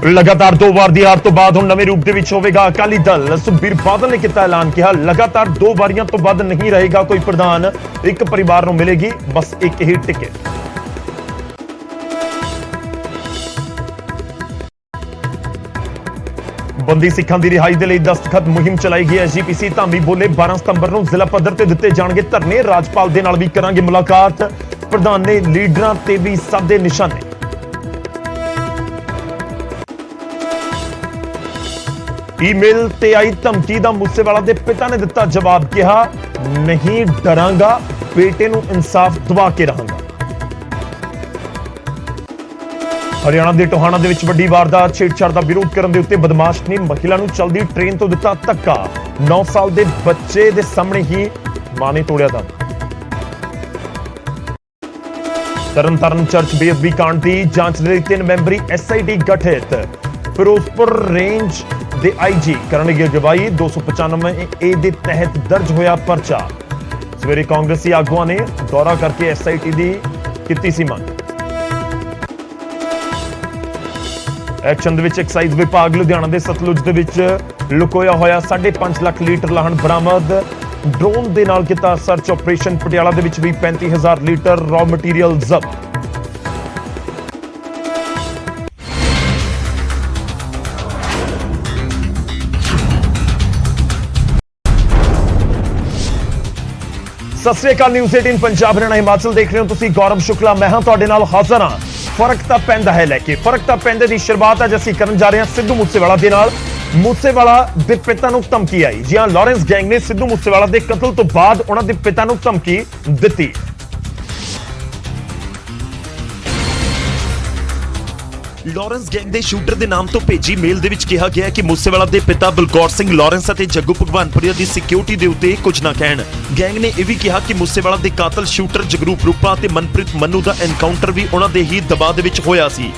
लगातार 2 ਵਾਰ ਦੀ ਹਾਰ ਤੋਂ ਬਾਅਦ ਹੁਣ ਨਵੇਂ ਰੂਪ ਦੇ ਵਿੱਚ ਹੋਵੇਗਾ ਅਕਾਲੀ ਦਲ। ਸੁਖਬੀਰ ਬਾਦਲ ਨੇ ਕੀਤਾ ਐਲਾਨ, ਕਿਹਾ ਲਗਾਤਾਰ 2 ਵਾਰੀਆਂ ਤੋਂ ਵੱਧ ਨਹੀਂ ਰਹੇਗਾ ਕੋਈ ਪ੍ਰਧਾਨ, ਇੱਕ ਪਰਿਵਾਰ ਨੂੰ ਮਿਲੇਗੀ ਬਸ ਇੱਕ ਹੀ ਟਿਕਟ। ਬੰਦੀ ਸਿੱਖਾਂ ਦੀ ਰਿਹਾਈ ਦੇ ਲਈ ਦਸਤਖਤ ਮੁਹਿੰਮ ਚਲਾਈ ਗਈ ਹੈ। ਜੀਪੀਸੀ ਧਾਮੀ ਬੋਲੇ 12 ਸਤੰਬਰ ਨੂੰ ਜ਼ਿਲ੍ਹਾ ਪੱਧਰ ਤੇ ਦਿੱਤੇ ਜਾਣਗੇ ਧਰਨੇ, ਰਾਜਪਾਲ ਦੇ ਨਾਲ ਵੀ ਕਰਾਂਗੇ ਮੁਲਾਕਾਤ। ਪ੍ਰਧਾਨ ਨੇ ਲੀਡਰਾਂ ਤੇ ਵੀ ਸਾਧੇ ਨਿਸ਼ਾਨੇ। ਈਮੇਲ ਤੇ ਆਈ ਧਮਕੀ ਦਾ ਮੂਸੇਵਾਲਾ ਦੇ ਪਿਤਾ ਨੇ ਦਿੱਤਾ ਜਵਾਬ, ਕਿਹਾ ਨਹੀਂ ਡਰਾਂਗਾ, ਬੇਟੇ ਨੂੰ ਇਨਸਾਫ ਦਿਵਾ ਕੇ ਰਹਾਂਗਾ। ਹਰਿਆਣਾ ਦੇ ਟੋਹਾਣਾ ਦੇ ਵਿੱਚ ਵੱਡੀ ਵਾਰਦਾਤ, ਛੇੜਛਾੜ ਦਾ ਵਿਰੋਧ ਕਰਨ ਦੇ ਉੱਤੇ ਬਦਮਾਸ਼ ਨੇ ਮਹਿਲਾ ਨੂੰ ਚਲਦੀ ਟ੍ਰੇਨ ਤੋਂ ਦਿੱਤਾ ਧੱਕਾ। 9 ਸਾਲ ਦੇ ਬੱਚੇ ਦੇ ਸਾਹਮਣੇ ਹੀ ਮਾਂ ਨੇ ਤੋੜਿਆ ਦਮ। ਤਰਨਤਾਰਨ ਚਰਚ ਬੇਅਦਬੀ ਕਾਂਡ ਦੀ ਜਾਂਚ ਲਈ 3 ਮੈਂਬਰੀ ਐਸਆਈਟੀ ਗਠਿਤ। ਫਿਰੋਜ਼ਪੁਰ ਰੇਂਜ ਦੇ ਆਈਜੀ ਕਰਨਗੇ ਅਗਵਾਈ। 295A ਦੇ ਤਹਿਤ ਦਰਜ ਹੋਇਆ ਪਰਚਾ। ਸਵੇਰੇ ਕਾਂਗਰਸੀ ਆਗੂਆਂ ਨੇ ਦੌਰਾ ਕਰਕੇ ਐਸਆਈਟੀ ਦੀ ਕੀਤੀ ਸੀ ਮੰਗ। ਐਕਸ਼ਨ ਦੇ ਵਿੱਚ ਐਕਸਾਈਜ਼ ਵਿਭਾਗ ਲੁਧਿਆਣਾ ਦੇ ਸਤਲੁਜ ਦੇ ਵਿੱਚ ਲੁਕੋਇਆ ਹੋਇਆ 5.5 ਲੱਖ ਲੀਟਰ ਲਾਹਣ ਬਰਾਮਦ। ਡਰੋਨ ਦੇ ਨਾਲ ਕੀਤਾ ਸਰਚ ਆਪਰੇਸ਼ਨ। ਪਟਿਆਲਾ ਦੇ ਵਿੱਚ ਵੀ 35,000 ਲੀਟਰ ਰॉ ਮਟੀਰੀਅਲ ਜ਼ਬਤ। ਸਤਿ ਸ੍ਰੀ ਅਕਾਲ। ਨਿਊਜ਼ 18 ਪੰਜਾਬ ਹਰਿਆਣਾ ਹਿਮਾਚਲ ਦੇਖ ਰਹੇ ਹੋ ਤੁਸੀਂ। ਗੌਰਵ ਸ਼ੁਕਲਾ ਮੈਂ ਹਾਂ ਤੁਹਾਡੇ ਨਾਲ ਹਾਜ਼ਰ ਹਾਂ। ਫਰਕ ਤਾਂ ਪੈਂਦਾ ਹੈ ਲੈ ਕੇ, ਫਰਕ ਤਾਂ ਪੈਂਦੇ ਦੀ ਸ਼ੁਰੂਆਤ ਅੱਜ ਅਸੀਂ ਕਰਨ ਜਾ ਰਹੇ ਹਾਂ ਸਿੱਧੂ ਮੂਸੇਵਾਲਾ ਦੇ ਨਾਲ। ਮੂਸੇਵਾਲਾ ਦੇ ਪਿਤਾ ਨੂੰ ਧਮਕੀ ਆਈ। ਜੀ ਹਾਂ, ਲਾਰੈਂਸ ਗੈਂਗ ਨੇ ਸਿੱਧੂ ਮੂਸੇਵਾਲਾ ਦੇ ਕਤਲ ਤੋਂ ਬਾਅਦ ਉਹਨਾਂ ਦੇ ਪਿਤਾ ਨੂੰ ਧਮਕੀ ਦਿੱਤੀ। ਲਾਰੈਂਸ ਗੈਂਗ ਦੇ ਸ਼ੂਟਰ ਦੇ ਨਾਮ ਤੋਂ ਭੇਜੀ ਮੇਲ ਦੇ ਵਿੱਚ ਕਿਹਾ ਗਿਆ ਕਿ ਮੂਸੇਵਾਲਾ ਦੇ ਪਿਤਾ ਬਲਕੌਰ ਸਿੰਘ ਲਾਰੈਂਸ ਅਤੇ ਜੱਗੂ ਭਗਵਾਨਪੁਰੀਆ ਦੀ ਸਿਕਿਉਰਿਟੀ ਦੇ ਉੱਤੇ ਕੁਝ ਨਾ ਕਹਿਣ। ਗੈਂਗ ਨੇ ਇਹ ਵੀ ਕਿਹਾ ਕਿ ਮੂਸੇਵਾਲਾ ਦੇ ਕਾਤਲ ਸ਼ੂਟਰ ਜਗਰੂਪ ਰੂਪਾ ਤੇ ਮਨਪ੍ਰੀਤ ਮੰਨੂ ਦਾ ਐਨਕਾਊਂਟਰ ਵੀ ਉਹਨਾਂ ਦੇ ਹੀ ਦਬਾਅ ਦੇ ਵਿੱਚ ਹੋਇਆ ਸੀ।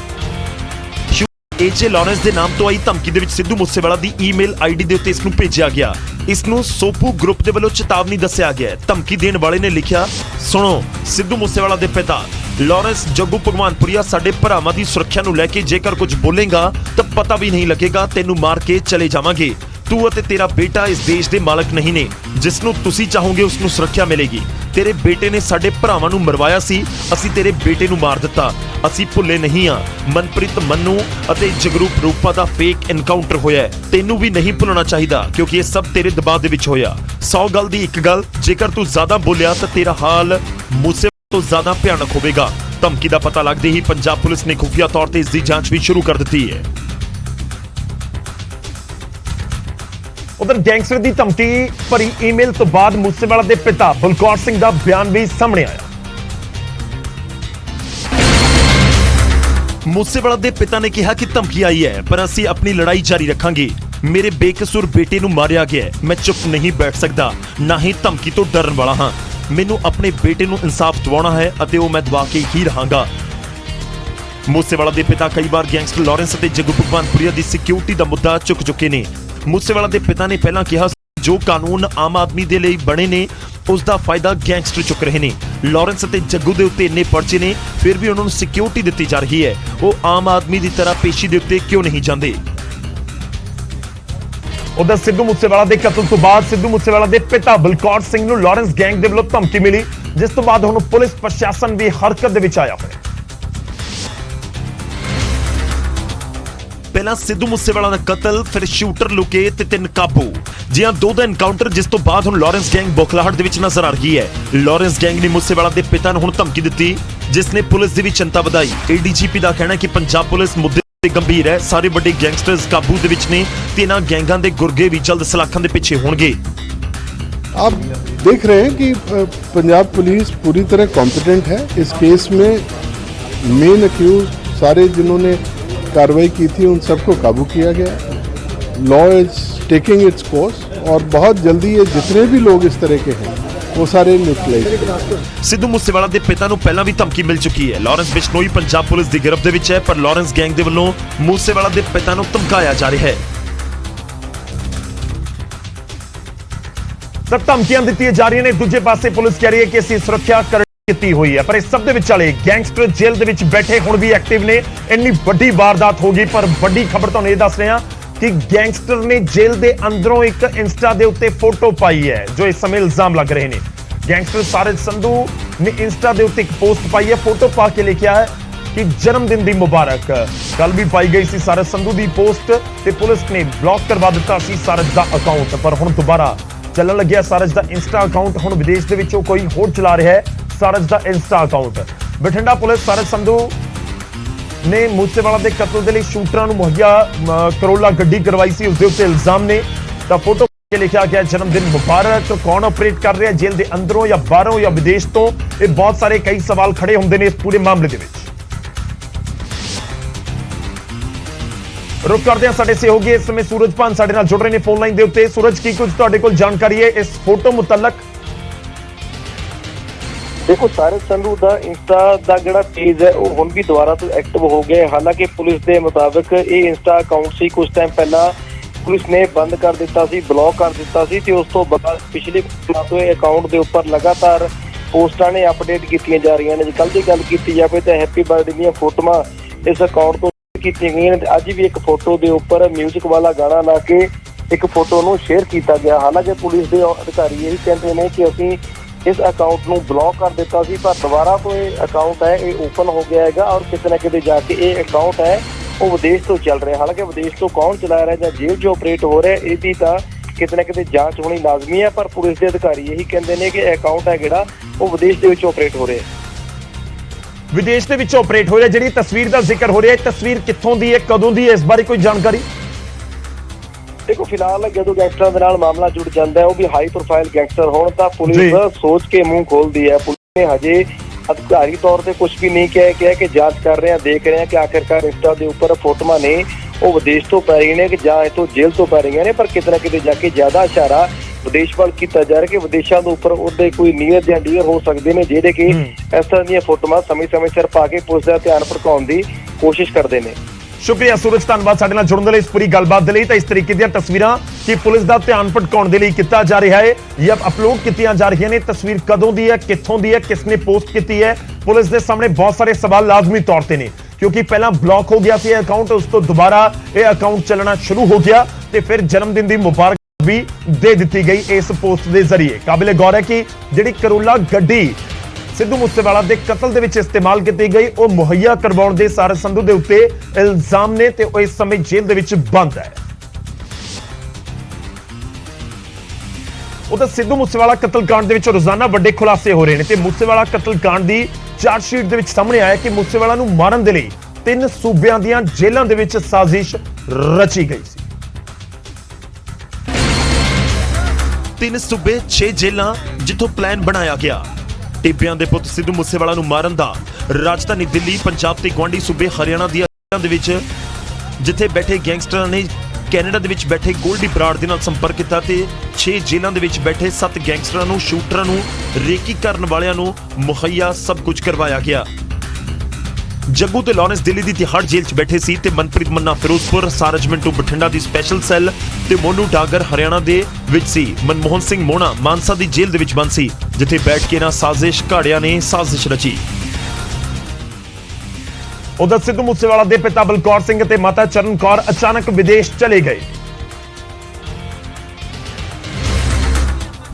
ਏਜੇ ਲਾਰੈਂਸ ਦੇ ਨਾਮ ਤੋਂ ਆਈ ਧਮਕੀ ਦੇ ਵਿੱਚ ਸਿੱਧੂ ਮੂਸੇਵਾਲਾ ਦੀ ਈਮੇਲ ਆਈਡੀ ਦੇ ਉੱਤੇ ਇਸ ਨੂੰ ਭੇਜਿਆ ਗਿਆ। ਇਸ ਨੂੰ ਸੋਪੂ ਗਰੁੱਪ ਦੇ ਵੱਲੋਂ ਚੇਤਾਵਨੀ ਦੱਸਿਆ ਗਿਆ। ਧਮਕੀ ਦੇਣ ਵਾਲੇ ਨੇ ਲਿਖਿਆ, ਸੁਣੋ ਸਿੱਧੂ ਮੂਸੇਵਾਲਾ ਦੇ ਪਿਤਾ ਲਾਰੈਂਸ ਜੱਗੂ ਭਗਵਾਨਪੁਰੀਆ ਸਾਡੇ ਭਰਾਵਾਂ ਦੀ ਸੁਰੱਖਿਆ ਨੂੰ ਲੈ ਕੇ ਜੇਕਰ ਕੁਝ ਬੋਲੇਗਾ ਤਾਂ ਪਤਾ ਵੀ ਨਹੀਂ ਲੱਗੇਗਾ, ਤੈਨੂੰ ਮਾਰ ਕੇ ਚਲੇ ਜਾਵਾਂਗੇ। ਤੂੰ ਅਤੇ ਤੇਰਾ ਬੇਟਾ ਇਸ ਦੇਸ਼ ਦੇ ਮਾਲਕ ਨਹੀਂ ਨੇ। ਜਿਸ ਨੂੰ ਤੁਸੀਂ ਚਾਹੋਗੇ ਉਸ ਨੂੰ ਸੁਰੱਖਿਆ ਮਿਲੇਗੀ। ਤੇਰੇ ਬੇਟੇ ਨੇ ਸਾਡੇ ਭਰਾਵਾਂ ਨੂੰ ਮਰਵਾਇਆ ਸੀ, ਅਸੀਂ ਤੇਰੇ ਬੇਟੇ ਨੂੰ ਮਾਰ ਦਿੱਤਾ। ਅਸੀਂ ਭੁੱਲੇ ਨਹੀਂ ਆ। ਮਨਪ੍ਰੀਤ ਮੰਨੂ ਅਤੇ ਜਗਰੂਪ ਰੂਪਾ ਦਾ ਫੇਕ ਐਨਕਾਊਂਟਰ ਹੋਇਆ। ਤੈਨੂੰ ਵੀ ਨਹੀਂ ਭੁੱਲਣਾ ਚਾਹੀਦਾ ਕਿਉਂਕਿ ਇਹ ਸਭ ਤੇਰੇ ਦਬਾਅ ਦੇ ਵਿੱਚ ਹੋਇਆ। 100 ਗੱਲ ਦੀ ਇੱਕ ਗੱਲ, ਜੇਕਰ ਤੂੰ ਜ਼ਿਆਦਾ ਬੋਲਿਆ ਤਾਂ ਤੇਰਾ ਹਾਲ ਮੂਸੇ ਤੋਂ ਜ਼ਿਆਦਾ ਭਿਆਨਕ ਹੋਵੇਗਾ। ਧਮਕੀ ਦਾ ਪਤਾ ਲੱਗਦੇ ਹੀ ਪੰਜਾਬ ਪੁਲਿਸ ਨੇ ਖੁਫੀਆ ਤੌਰ ਤੇ ਇਸ ਦੀ ਜਾਂਚ ਵੀ ਸ਼ੁਰੂ ਕਰ ਦਿੱਤੀ ਹੈ। ਉਧਰ ਗੈਂਗਸਟਰ ਦੀ ਧਮਕੀ ਭਰੀ ਈਮੇਲ ਤੋਂ ਬਾਅਦ ਮੂਸੇਵਾਲਾ ਦੇ ਪਿਤਾ ਬਲਕੌਰ ਸਿੰਘ ਦਾ ਬਿਆਨ ਵੀ ਸਾਹਮਣੇ ਆਇਆ। ਮੂਸੇਵਾਲਾ ਦੇ ਪਿਤਾ ਨੇ ਕਿਹਾ ਕਿ ਧਮਕੀ ਆਈ ਹੈ ਪਰ ਅਸੀਂ ਆਪਣੀ ਲੜਾਈ ਜਾਰੀ ਰੱਖਾਂਗੇ। ਮੇਰੇ ਬੇਕਸੂਰ ਬੇਟੇ ਨੂੰ ਮਾਰਿਆ ਗਿਆ। ਮੈਂ ਚੁੱਪ ਨਹੀਂ ਬੈਠ ਸਕਦਾ, ਨਾ ਹੀ ਧਮਕੀ ਤੋਂ ਡਰਨ ਵਾਲਾ ਹਾਂ। ਮੈਨੂੰ ਆਪਣੇ ਬੇਟੇ ਨੂੰ ਇਨਸਾਫ ਦਿਵਾਉਣਾ ਹੈ ਅਤੇ ਉਹ ਮੈਂ ਦਿਵਾ ਕੇ ਹੀ ਰਹਾਂਗਾ। ਮੂਸੇਵਾਲਾ ਦੇ ਪਿਤਾ ਕਈ ਵਾਰ ਗੈਂਗਸਟਰ ਲਾਰੈਂਸ ਅਤੇ ਜੱਗੂ ਭਗਵਾਨਪੁਰੀਆ ਦੀ ਸਿਕਿਉਰਿਟੀ ਦਾ ਮੁੱਦਾ ਚੁੱਕ ਚੁੱਕੇ ਨੇ। ਮੂਸੇਵਾਲਾ ਦੇ ਪਿਤਾ ਨੇ ਪਹਿਲਾਂ ਕਿਹਾ ਜੋ ਕਾਨੂੰਨ ਆਮ ਆਦਮੀ ਦੇ ਲਈ ਬਣੇ ਨੇ ਉਸ ਦਾ ਫਾਇਦਾ ਗੈਂਗਸਟਰ ਚੁੱਕ ਰਹੇ ਨੇ। ਲਾਰੈਂਸ ਅਤੇ ਜੱਗੂ ਦੇ ਉੱਤੇ ਇੰਨੇ ਪਰਚੇ ਨੇ ਫਿਰ ਵੀ ਉਹਨਾਂ ਨੂੰ ਸਿਕਿਉਰਿਟੀ ਦਿੱਤੀ ਜਾ ਰਹੀ ਹੈ। ਉਹ ਆਮ ਆਦਮੀ ਦੀ ਤਰ੍ਹਾਂ ਪੇਸ਼ੀ ਦੇ ਉੱਤੇ ਕਿਉਂ ਨਹੀਂ ਜਾਂਦੇ? ਉਧਰ ਸਿੱਧੂ ਮੂਸੇਵਾਲਾ ਦੇ ਕਤਲ ਤੋਂ ਬਾਅਦ ਸਿੱਧੂ ਮੂਸੇਵਾਲਾ ਦੇ ਪਿਤਾ ਬਲਕੌਰ ਸਿੰਘ ਨੂੰ ਲਾਰੈਂਸ ਗੈਂਗ ਦੇ ਵੱਲੋਂ ਧਮਕੀ ਮਿਲੀ, ਜਿਸ ਤੋਂ ਬਾਅਦ ਹੁਣ ਪੁਲਿਸ ਪ੍ਰਸ਼ਾਸਨ ਵੀ ਹਰਕਤ ਦੇ ਵਿੱਚ ਆਇਆ ਹੋਇਆ। ਪਹਿਲਾਂ ਸਿੱਧੂ ਮੂਸੇਵਾਲਾ ਦਾ ਕਤਲ, ਫਿਰ ਸ਼ੂਟਰ ਲੁਕੇ ਤੇ 3 ਕਾਬੂ। ਜੀ ਹਾਂ, 2 ਦਾ ਐਨਕਾਊਂਟਰ, ਜਿਸ ਤੋਂ ਬਾਅਦ ਹੁਣ ਲਾਰੈਂਸ ਗੈਂਗ ਬੋਖਲਾਹਟ ਦੇ ਵਿੱਚ ਨਜ਼ਰ ਆ ਰਹੀ ਹੈ। ਲਾਰੈਂਸ ਗੈਂਗ ਨੇ ਮੂਸੇਵਾਲਾ ਦੇ ਪਿਤਾ ਨੂੰ ਹੁਣ ਧਮਕੀ ਦਿੱਤੀ, ਜਿਸ ਨੇ ਪੁਲਿਸ ਦੀ ਵੀ ਚਿੰਤਾ ਵਧਾਈ। ਏਡੀਜੀਪੀ ਦਾ ਕਹਿਣਾ ਹੈ ਕਿ ਪੰਜਾਬ ਪੁਲਿਸ ਮੁੱਦੇ ਤੇ ਗੰਭੀਰ ਹੈ। ਸਾਰੇ ਵੱਡੇ ਗੈਂਗਸਟਰਸ ਕਾਬੂ ਦੇ ਵਿੱਚ ਨੇ ਤੇ ਇਹਨਾਂ ਗੈਂਗਾਂ ਦੇ ਗੁਰਗੇ ਵੀ ਜਲਦ ਸਲਾਖਾਂ ਦੇ ਪਿੱਛੇ ਹੋਣਗੇ। आप देख रहे हैं कि पंजाब पुलिस पूरी तरह कॉम्पिटेंट है। इस केस में मेन अक्यूज सारे जिन्होंने कार्रवाई की थी उन सबको काबू किया गया। Law is taking its course और बहुत जल्दी ये जितने भी लोग इस तरह के हैं वो सारे न्यूट्रलाइज। ਸਿੱਧੂ ਮੂਸੇਵਾਲਾ ਦੇ ਪਿਤਾ ਨੂੰ ਪਹਿਲਾਂ ਵੀ ਧਮਕੀ ਮਿਲ ਚੁੱਕੀ ਹੈ। ਲਾਰੈਂਸ ਬਿਸ਼ਨੋਈ ਪੰਜਾਬ ਪੁਲਿਸ ਦੀ ਗਿਰਫਤ ਦੇ ਵਿੱਚ ਹੈ, ਪਰ ਲਾਰੈਂਸ ਗੈਂਗ ਦੇ ਵੱਲੋਂ ਮੂਸੇਵਾਲਾ ਦੇ ਪਿਤਾ ਨੂੰ ਧਮਕਾਇਆ ਜਾ ਰਿਹਾ ਹੈ। ਤਾਂ ਧਮਕੀਆਂ ਦਿੱਤੀਆਂ ਜਾ ਰਹੀਆਂ ਨੇ। ਦੂਜੇ ਪਾਸੇ ਪੁਲਿਸ ਕਹਿ ਰਹੀ ਹੈ ਕਿ ਅਸੀਂ ਸੁਰੱਖਿਆ ਕੀਤੀ ਹੋਈ ਹੈ। ਪਰ ਇਸ ਸਭ ਦੇ ਵਿਚਾਲੇ ਗੈਂਗਸਟਰ ਜੇਲ੍ਹ ਦੇ ਵਿੱਚ ਬੈਠੇ ਹੁਣ ਵੀ ਐਕਟਿਵ ਨੇ। ਇੰਨੀ ਵੱਡੀ ਵਾਰਦਾਤ ਹੋ ਗਈ, ਪਰ ਵੱਡੀ ਖਬਰ ਤੁਹਾਨੂੰ ਇਹ ਦੱਸ ਰਹੇ ਹਾਂ ਕਿ ਗੈਂਗਸਟਰ ਨੇ ਜੇਲ੍ਹ ਦੇ ਅੰਦਰੋਂ ਇੱਕ ਇੰਸਟਾ ਦੇ ਉੱਤੇ ਫੋਟੋ ਪਾਈ ਹੈ, ਜੋ ਇਸ ਸਮੇਂ ਇਲਜ਼ਾਮ ਲੱਗ ਰਹੇ ਨੇ। ਗੈਂਗਸਟਰ ਸਾਰਜ ਸੰਧੂ ਨੇ ਇੰਸਟਾ ਦੇ ਉੱਤੇ ਇੱਕ ਪੋਸਟ ਪਾਈ ਹੈ, ਫੋਟੋ ਪਾ ਕੇ ਲਿਖਿਆ ਹੈ ਕਿ ਜਨਮ ਦਿਨ ਦੀ ਮੁਬਾਰਕ। ਕੱਲ ਵੀ ਪਾਈ ਗਈ ਸੀ ਸਾਰਜ ਸੰਧੂ ਦੀ ਪੋਸਟ ਤੇ ਪੁਲਿਸ ਨੇ ਬਲੌਕ ਕਰਵਾ ਦਿੱਤਾ ਸੀ ਸਾਰਜ ਦਾ ਅਕਾਊਂਟ, ਪਰ ਹੁਣ ਦੁਬਾਰਾ ਚੱਲਣ ਲੱਗਿਆ ਸਾਰਜ ਦਾ ਇੰਸਟਾ ਅਕਾਊਂਟ। ਹੁਣ ਵਿਦੇਸ਼ ਦੇ ਵਿੱਚੋਂ ਕੋਈ ਹੋਰ ਚਲਾ ਰਿਹਾ ਹੈ ਸਾਰਜ ਦਾ insta account. Bathinda police Saraj Sandhu ਨੇ ਮੂਸੇਵਾਲਾ ਦੇ ਕਤਲ ਦੇ ਲਈ ਸ਼ੂਟਰਾਂ ਨੂੰ ਮੁਹੱਈਆ ਕਰੋਲਾ ਗੱਡੀ ਕਰਵਾਈ ਸੀ, ਉਸ ਦੇ ਉੱਤੇ ਇਲਜ਼ਾਮ ਨੇ। ਤਾਂ ਫੋਟੋ ਕੇ ਲਿਖਿਆ ਗਿਆ ਜਨਮ ਦਿਨ ਮੁਬਾਰਕ। ਕੌਣ ਆਪਰੇਟ ਕਰ ਰਿਹਾ ਜੇਲ੍ਹ ਦੇ ਅੰਦਰੋਂ ਜਾਂ ਬਾਹਰੋਂ ਜਾਂ ਵਿਦੇਸ਼ ਤੋਂ, ਇਹ ਬਹੁਤ ਸਾਰੇ ਕਈ ਸਵਾਲ ਖੜੇ ਹੁੰਦੇ ਨੇ ਇਸ ਪੂਰੇ ਮਾਮਲੇ ਦੇ ਵਿੱਚ। ਰੁਕ ਕਰਦੇ ਹਾਂ ਸਾਡੇ ਸਹਿਯੋਗੀ ਇਸ ਸਮੇਂ ਸੂਰਜ ਭਾਨ ਸਾਡੇ ਨਾਲ ਜੁੜ ਰਹੇ ਨੇ ਫੋਨ ਲਾਈਨ ਦੇ ਉੱਤੇ। ਸੂਰਜ, ਕੀ ਕੁਝ ਤੁਹਾਡੇ ਕੋਲ ਜਾਣਕਾਰੀ ਹੈ ਇਸ ਫੋਟੋ ਮੁਤਲਕ? देखो सारज संधू का इंस्टा का जो पेज है वो हुण भी दोबारा तो एक्टिव हो गया। हालांकि पुलिस के मुताबिक ये इंस्टा अकाउंट से कुछ टाइम पहला पुलिस ने बंद कर दिता सी, ब्लॉक कर दिता सी ते उस तो बाद पिछले तो अकाउंट के उपर लगातार पोस्टां ने अपडेट कीतियां जा रही हैं। कल की गल की जाए तो हैप्पी बर्थडे दी फोटोआं इस अकाउंट तो कीतियां गईयां ने। अज भी एक फोटो के उपर म्यूजिक वाला गाना ला के एक फोटो नूं शेयर किया गया। हालांकि पुलिस के अधिकारी यही कहते हैं कि असीं इस अकाउंट ਨੂੰ ब्लॉक कर दिता सी, पर दोबारा तो ये अकाउंट है ये ओपन हो गया है और किसी न किसी जाके ये अकाउंट है वो विदेश तो चल रहा है। हालांकि विदेश तो कौन चला रहा है या जेल जो ऑपरेट हो रहा है इसकी तो किसी न किसी जांच होनी लाजमी है, पर पुलिस के अधिकारी यही कहते हैं कि अकाउंट है जिहड़ा वो विदेश के विच ऑपरेट हो रहा है। विदेश के विच ऑपरेट हो रहा है। जिहड़ी तस्वीर का जिक्र हो रहा है, तस्वीर कित्थों दी है, कदों दी है, इस बारे कोई जानकारी? देखो फिलहाल जो गैंगस्टर के नाल मामला जुड़ जाता है वो भी हाई प्रोफाइल गैंगस्टर होने तो पुलिस सोच के मुंह खोल दी है। पुलिस ने हजे अधिकारी तौर पर कुछ भी नहीं किया कि जांच कर रहे हैं, देख रहे हैं कि आखिरकार इंस्टा के उपर फोटोआं ने वो विदेश तो पै रही ने कि जां इतों जेल तो पै रही ने, पर किते ना किते जाके ज्यादा इशारा विदेश वाल किया जा रहा है कि विदेशों के उपर उहदे कोई नीयर या डीयर हो सकते हैं जिहड़े कि इस तरह दी फोटोआं समय समय सिर पा के पुलिस का ध्यान भड़काउण की कोशिश करते हैं। शुक्रिया सूरज, धन्यवाद साडे नाल जुड़न दे लई, इस पूरी गलबात दे लई। तां इस तरीके दी तस्वीरां कि पुलिस दा ध्यान भटकाउण दे लई कीता जा रहा है या अपलोड कीतियां जा रही ने। तस्वीर कदों दी है, कित्थों दी है, किसने पोस्ट की है, पुलिस के सामने बहुत सारे सवाल लाजमी तौर पर ने, क्योंकि पहला ब्लॉक हो गया सी अकाउंट, उस तो दोबारा यह अकाउंट चलना शुरू हो गया तो फिर जन्मदिन की मुबारक भी दे दी गई इस पोस्ट के जरिए। काबिले गौर है कि जिहड़ी करोला गड्डी सिद्धू मूसेवाला के कतल दे विच इस्तेमाल की गई वो मुहैया करवाउण दे सारज संधू के उत्ते इल्जाम ने ते इस समय जेल दे विच बंद है। उधर सिद्धू मूसेवाला कतलकांड दे विच रोजाना वड्डे खुलासे हो रहे हैं ते मूसेवाला कतलकांड की चार्जशीट दे विच सामने आया कि मूसेवाला नूं मारन दे लई 3 सूबियां दीयां जेलां दे विच साजिश रची गई सी। 3 सूबे 6 जेलां जिथों प्लान बनाया गया। टिब्बियां दे पुत सिद्धू मूसेवाला नूं मारन दा राजधानी दिल्ली, पंजाब ते गुआंढी सूबे हरियाणा दी जेलां दे विच जिथे बैठे गैंगस्टरां ने कैनेडा दे विच बैठे गोल्डी बराड़ दे नाल संपर्क कीता ते 6 जेलां दे विच बैठे 7 गैंगस्टरां नूं, शूटरां नूं, रेकी करन वालियां नूं मुहैया सब कुछ करवाया गया। जग्गू ते लॉरेंस दिल्ली दी तिहाड़ जेल च बैठे सी ते मनप्रीत मन्ना फिरोजपुर, सारज मिंटू बठिंडा दी स्पैशल सैल ते मोनू डागर हरियाणा दे विच सी। मनमोहन सिंह मोना मानसा दी जेल दे विच बंद सी जिथे बैठ के ना साजिश घाड़िया ने साजिश रची। उधर सिद्धू मूसेवाला दे पिता बलकौर सिंह ते माता चरण कौर अचानक विदेश चले गए।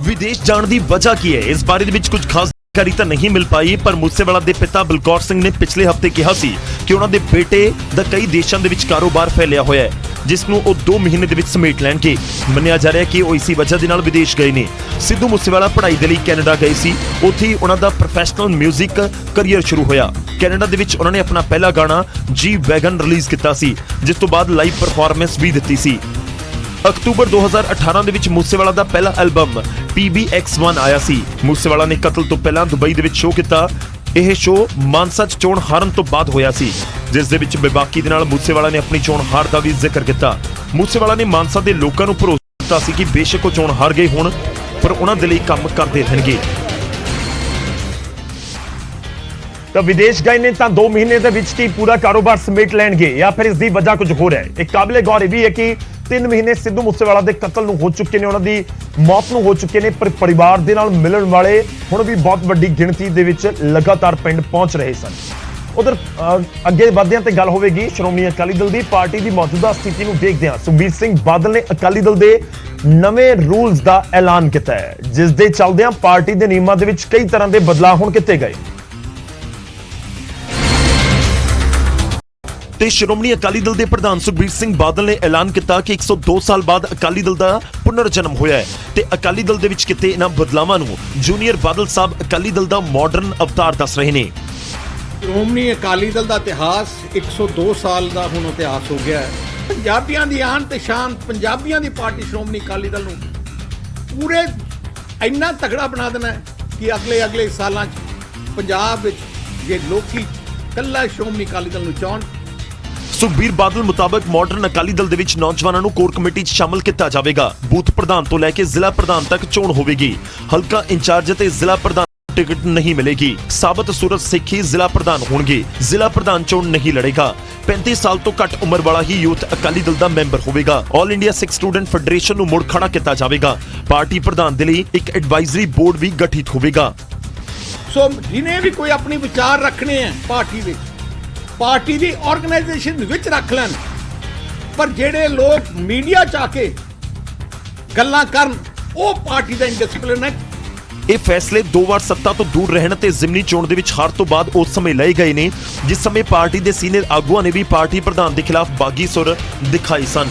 विदेश जाने की वजह की है, इस बारे विच कुछ खास जानकारी तो नहीं मिल पाई, पर मूसेवाला दे पिता बलकौर सिंह ने पिछले हफ्ते कहा सी कि उन्हां दे बेटे दा कई देशों दे विच कारोबार फैलिया होया है जिसनूं ਉਹ 2 ਮਹੀਨੇ ਦੇ ਵਿੱਚ ਸਮੇਟ ਲੈਣਗੇ। ਮੰਨਿਆ ਜਾ ਰਿਹਾ ਕਿ ਉਹ ਇਸੇ ਵਜ੍ਹਾ ਦੇ ਨਾਲ ਵਿਦੇਸ਼ ਗਏ ਨੇ। ਸਿੱਧੂ ਮੂਸੇਵਾਲਾ ਪੜ੍ਹਾਈ ਦੇ ਲਈ ਕੈਨੇਡਾ ਗਏ ਸੀ, ਉੱਥੇ ਹੀ ਉਹਨਾਂ ਦਾ ਪ੍ਰੋਫੈਸ਼ਨਲ 뮤직 ਕੈਰੀਅਰ ਸ਼ੁਰੂ ਹੋਇਆ। ਕੈਨੇਡਾ ਦੇ ਵਿੱਚ ਉਹਨਾਂ ਨੇ ਆਪਣਾ ਪਹਿਲਾ ਗਾਣਾ ਜੀ ਵੈਗਨ ਰਿਲੀਜ਼ ਕੀਤਾ ਸੀ, ਜਿਸ ਤੋਂ ਬਾਅਦ ਲਾਈਵ ਪਰਫਾਰਮੈਂਸ ਵੀ ਦਿੱਤੀ ਸੀ। ਅਕਤੂਬਰ 2018 ਦੇ ਵਿੱਚ ਮੂਸੇਵਾਲਾ ਦਾ ਪਹਿਲਾ ਐਲਬਮ PBX1 ਆਇਆ ਸੀ। ਮੂਸੇਵਾਲਾ ਨੇ ਕਤਲ ਤੋਂ ਪਹਿਲਾਂ ਦੁਬਈ ਦੇ ਵਿੱਚ ਸ਼ੋਅ ਕੀਤਾ। ਇਹ ਸ਼ੋਅ ਮਾਨਸਾ 'ਚ ਚੋਣ ਹਾਰਨ ਤੋਂ ਬਾਅਦ ਹੋਇਆ ਸੀ, ਜਿਸ ਦੇ ਵਿੱਚ ਬੇਬਾਕੀ ਦੇ ਨਾਲ ਮੂਸੇਵਾਲਾ ਨੇ ਆਪਣੀ ਚੋਣ ਹਾਰ ਦਾ ਵੀ ਜ਼ਿਕਰ ਕੀਤਾ। ਮੂਸੇਵਾਲਾ ਨੇ ਮਾਨਸਾ ਦੇ ਲੋਕਾਂ ਨੂੰ ਭਰੋਸਾ ਦਿੱਤਾ ਸੀ ਕਿ ਬੇਸ਼ੱਕ ਉਹ ਚੋਣ ਹਾਰ ਗਏ ਹੋਣ, ਪਰ ਉਹਨਾਂ ਦੇ ਲਈ ਕੰਮ ਕਰਦੇ ਰਹਿਣਗੇ। ਤਾਂ ਵਿਦੇਸ਼ ਗਏ ਨੇ ਤਾਂ 2 ਮਹੀਨੇ ਦੇ ਵਿੱਚ ਕੀ ਪੂਰਾ ਕਾਰੋਬਾਰ ਸਮੇਟ ਲੈਣਗੇ ਜਾਂ ਫਿਰ ਇਸ ਦੀ ਵਜ੍ਹਾ ਕੁਝ ਹੋਰ ਹੈ। ਇੱਕ ਕਾਬਲੇ ਗੌਰ ਇਹ ਵੀ ਹੈ ਕਿ 3 ਮਹੀਨੇ ਸਿੱਧੂ ਮੂਸੇਵਾਲਾ ਦੇ ਕਤਲ ਨੂੰ ਹੋ ਚੁੱਕੇ ਨੇ, ਉਹਨਾਂ ਦੀ ਮੌਤ ਨੂੰ ਹੋ ਚੁੱਕੇ ਨੇ, ਪਰ ਪਰਿਵਾਰ ਦੇ ਨਾਲ ਮਿਲਣ ਵਾਲੇ ਹੁਣ ਵੀ ਬਹੁਤ ਵੱਡੀ ਗਿਣਤੀ ਦੇ ਵਿੱਚ ਲਗਾਤਾਰ ਪਿੰਡ ਪਹੁੰਚ ਰਹੇ ਸਨ। ਉਧਰ ਅੱਗੇ ਵਧਦਿਆਂ ਤੇ ਗੱਲ ਹੋਵੇਗੀ ਸ਼੍ਰੋਮਣੀ ਅਕਾਲੀ ਦਲ ਦੀ। ਪਾਰਟੀ ਦੀ ਮੌਜੂਦਾ ਸਥਿਤੀ ਨੂੰ ਦੇਖਦਿਆਂ ਸੁਖਬੀਰ ਸਿੰਘ ਬਾਦਲ ਨੇ ਅਕਾਲੀ ਦਲ ਦੇ ਨਵੇਂ ਰੂਲਸ ਦਾ ਐਲਾਨ ਕੀਤਾ ਹੈ, ਜਿਸ ਦੇ ਚੱਲਦਿਆਂ ਪਾਰਟੀ ਦੇ ਨਿਯਮਾਂ ਦੇ ਵਿੱਚ ਕਈ ਤਰ੍ਹਾਂ ਦੇ ਬਦਲਾਅ ਹੁਣ ਕੀਤੇ ਗਏ। ਤੇ ਸ਼੍ਰੋਮਣੀ ਅਕਾਲੀ ਦਲ ਦੇ ਪ੍ਰਧਾਨ ਸੁਖਬੀਰ ਸਿੰਘ ਬਾਦਲ ਨੇ ਐਲਾਨ ਕੀਤਾ ਕਿ 102 ਸਾਲ ਬਾਅਦ ਅਕਾਲੀ ਦਲ ਦਾ ਪੁਨਰ ਜਨਮ ਹੋਇਆ ਹੈ ਤੇ ਅਕਾਲੀ ਦਲ ਦੇ ਵਿੱਚ ਕਿਤੇ ਇਹਨਾਂ ਬਦਲਾਵਾਂ ਨੂੰ ਜੂਨੀਅਰ ਬਾਦਲ ਸਾਹਿਬ ਅਕਾਲੀ ਦਲ ਦਾ ਮਾਡਰਨ ਅਵਤਾਰ ਦੱਸ ਰਹੇ ਨੇ। ਸ਼੍ਰੋਮਣੀ ਅਕਾਲੀ ਦਲ ਦਾ ਇਤਿਹਾਸ 102 ਸਾਲ ਦਾ ਹੁਣ ਇਤਿਹਾਸ ਹੋ ਗਿਆ ਹੈ। ਪੰਜਾਬੀਆਂ ਦੀ ਆਨ ਤੇ ਸ਼ਾਨ, ਪੰਜਾਬੀਆਂ ਦੀ ਪਾਰਟੀ ਸ਼੍ਰੋਮਣੀ ਅਕਾਲੀ ਦਲ ਨੂੰ ਪੂਰੇ ਇੰਨਾ ਤਗੜਾ ਬਣਾ ਦੇਣਾ ਹੈ ਕਿ ਅਗਲੇ ਸਾਲਾਂ 'ਚ ਪੰਜਾਬ ਵਿੱਚ ਜੇ ਲੋਕੀ ਕੱਲਾ ਸ਼੍ਰੋਮਣੀ ਅਕਾਲੀ ਦਲ ਨੂੰ ਚਾਹਣ। ਸੁਖਬੀਰ ਬਾਦਲ ਮੁਤਾਬਕ ਮਾਡਰਨ ਅਕਾਲੀ ਦਲ ਦੇ ਵਿੱਚ ਨੌਜਵਾਨਾਂ ਨੂੰ ਕੋਰ ਕਮੇਟੀ 'ਚ ਸ਼ਾਮਲ ਕੀਤਾ ਜਾਵੇਗਾ। ਬੂਥ ਪ੍ਰਧਾਨ ਤੋਂ ਲੈ ਕੇ ਜ਼ਿਲ੍ਹਾ ਪ੍ਰਧਾਨ ਤੱਕ ਚੋਣ ਹੋਵੇਗੀ। ਹਲਕਾ ਇੰਚਾਰਜ ਤੇ ਜ਼ਿਲ੍ਹਾ ਪ੍ਰਧਾਨ ਟਿਕਟ ਨਹੀਂ ਮਿਲੇਗੀ। ਸਾਬਤ ਸੂਰਤ ਸਿੱਖ ਹੀ ਜ਼ਿਲ੍ਹਾ ਪ੍ਰਧਾਨ ਹੋਣਗੇ। ਜ਼ਿਲ੍ਹਾ ਪ੍ਰਧਾਨ ਚੋਣ ਨਹੀਂ ਲੜੇਗਾ। 35 ਸਾਲ ਤੋਂ ਘੱਟ ਉਮਰ ਵਾਲਾ ਹੀ ਯੂਥ ਅਕਾਲੀ ਦਲ ਦਾ ਮੈਂਬਰ ਹੋਵੇਗਾ। ਆਲ ਇੰਡੀਆ ਸਿੱਖ ਸਟੂਡੈਂਟ ਫੈਡਰੇਸ਼ਨ ਨੂੰ ਮੁੜ ਖੜਾ ਕੀਤਾ ਜਾਵੇਗਾ। ਪਾਰਟੀ ਪ੍ਰਧਾਨ ਦੇ ਲਈ ਇੱਕ ਐਡਵਾਈਜ਼ਰੀ ਬੋਰਡ ਵੀ ਗਠਿਤ ਹੋਵੇਗਾ। ਸੋ ਜਿਹਨੇ ਵੀ ਕੋਈ ਆਪਣੀ ਵਿਚਾਰ ਰੱਖਣੇ ਆ ਪਾਰਟੀ ਵਿੱਚ, ਪਾਰਟੀ ਦੀ ਆਰਗੇਨਾਈਜੇਸ਼ਨ ਵਿੱਚ ਰੱਖ ਲੈਣ, ਪਰ ਜਿਹੜੇ ਲੋਕ ਮੀਡੀਆ 'ਚ ਆ ਕੇ ਗੱਲਾਂ ਕਰਨ ਉਹ ਪਾਰਟੀ ਦਾ ਇਨਡਿਸਪਲਿਨ ਹੈ। ਇਹ ਫੈਸਲੇ 2 ਵਾਰ ਸੱਤਾ ਤੋਂ ਦੂਰ ਰਹਿਣ ਤੇ ਜ਼ਿਮਨੀ ਚੋਣ ਦੇ ਵਿੱਚ ਹਾਰ ਤੋਂ ਬਾਅਦ ਉਸ ਸਮੇਂ ਲਏ ਗਏ ਨੇ, ਜਿਸ ਸਮੇਂ ਪਾਰਟੀ ਦੇ ਸੀਨੀਅਰ ਆਗੂਆਂ ਨੇ ਵੀ ਪਾਰਟੀ ਪ੍ਰਧਾਨ ਦੇ ਖਿਲਾਫ ਬਾਗੀ ਸੁਰ ਦਿਖਾਈ ਸਨ।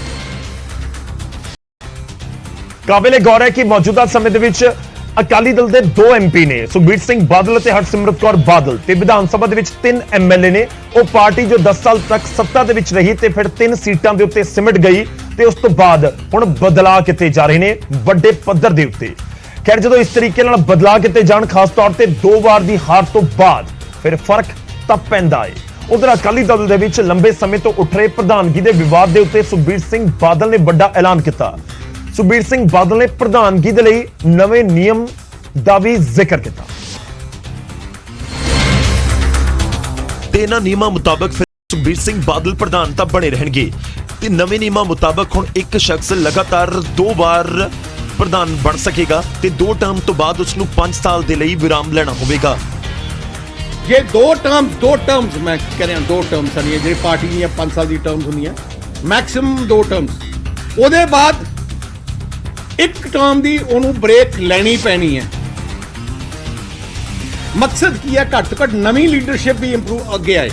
ਕਾਬਿਲੇ ਗੌਰ ਹੈ ਕਿ ਮੌਜੂਦਾ ਸਮੇਂ ਦੇ ਵਿੱਚ ਅਕਾਲੀ ਦਲ ਦੇ 2 MP ਨੇ, ਸੁਖਬੀਰ ਸਿੰਘ ਬਾਦਲ ਅਤੇ ਹਰਸਿਮਰਤ ਕੌਰ ਬਾਦਲ, ਤੇ ਵਿਧਾਨ ਸਭਾ ਦੇ ਵਿੱਚ 3 MLA ਨੇ। ਉਹ ਪਾਰਟੀ ਜੋ 10 ਸਾਲ ਤੱਕ ਸੱਤਾ ਦੇ ਵਿੱਚ ਰਹੀ ਤੇ ਫਿਰ 3 ਸੀਟਾਂ ਦੇ ਉੱਤੇ ਸਿਮਟ ਗਈ ਤੇ ਉਸ ਤੋਂ ਬਾਅਦ ਹੁਣ ਬਦਲਾਅ ਕੀਤੇ ਜਾ ਰਹੇ ਨੇ ਵੱਡੇ ਪੱਧਰ ਦੇ ਉੱਤੇ। ਖੈਰ, ਜਦੋਂ ਇਸ ਤਰੀਕੇ ਨਾਲ ਬਦਲਾਅ ਕੀਤੇ ਜਾਣ, ਖਾਸ ਤੌਰ ਤੇ 2 ਵਾਰ ਦੀ ਹਾਰ ਤੋਂ ਬਾਅਦ ਫਿਰ ਫਰਕ ਤਾਂ ਪੈਂਦਾ ਹੈ। ਉਧਰ ਅਕਾਲੀ ਦਲ ਦੇ ਵਿੱਚ ਲੰਬੇ ਸਮੇਂ ਤੋਂ ਉੱਠ ਰਹੇ ਪ੍ਰਧਾਨਗੀ ਦੇ ਵਿਵਾਦ ਦੇ ਉੱਤੇ ਸੁਖਬੀਰ ਸਿੰਘ ਬਾਦਲ ਨੇ ਵੱਡਾ ਐਲਾਨ ਕੀਤਾ। ਸੁਖਬੀਰ ਸਿੰਘ ਬਾਦਲ ਨੇ ਪ੍ਰਧਾਨਗੀ ਦੇ ਲਈ ਨਵੇਂ ਨਿਯਮ ਦਾ ਵੀ ਜ਼ਿਕਰ ਕੀਤਾ ਤੇ ਇਹਨਾਂ ਨਿਯਮਾਂ ਮੁਤਾਬਕ ਫਿਰ ਸੁਖਬੀਰ ਸਿੰਘ ਬਾਦਲ ਪ੍ਰਧਾਨ ਤਾਂ ਬਣੇ ਰਹਿਣਗੇ ਤੇ ਨਵੇਂ ਨਿਯਮਾਂ ਮੁਤਾਬਕ ਹੁਣ ਇੱਕ ਸ਼ਖਸ ਲਗਾਤਾਰ 2 ਵਾਰ ਪ੍ਰਧਾਨ ਬਣ ਸਕੇਗਾ ਤੇ 2 ਟਰਮ ਤੋਂ ਬਾਅਦ ਉਸ ਨੂੰ 5 ਸਾਲ ਦੇ ਲਈ ਵਿਰਾਮ ਲੈਣਾ ਹੋਵੇਗਾ। ਜੇ 2 ਟਰਮਸ ਮੈਂ ਕਹਿ ਰਿਹਾ 2 ਟਰਮਸ ਹਨ, ਜਿਹੜੀ ਪਾਰਟੀ ਦੀਆਂ 5 ਸਾਲ ਦੀ ਟਰਮਸ ਹੁੰਦੀਆਂ, ਮੈਕਸਿਮਮ 2 ਟਰਮਸ। ਉਹਦੇ ਬਾਅਦ ਇੱਕ ਟਰਮ ਦੀ ਉਹਨੂੰ ਬ੍ਰੇਕ ਲੈਣੀ ਪੈਣੀ ਹੈ। ਮਕਸਦ ਕੀ ਹੈ? ਘੱਟ ਤੋਂ ਘੱਟ ਨਵੀਂ ਲੀਡਰਸ਼ਿਪ ਵੀ ਇੰਪਰੂਵ ਅੱਗੇ ਆਏ।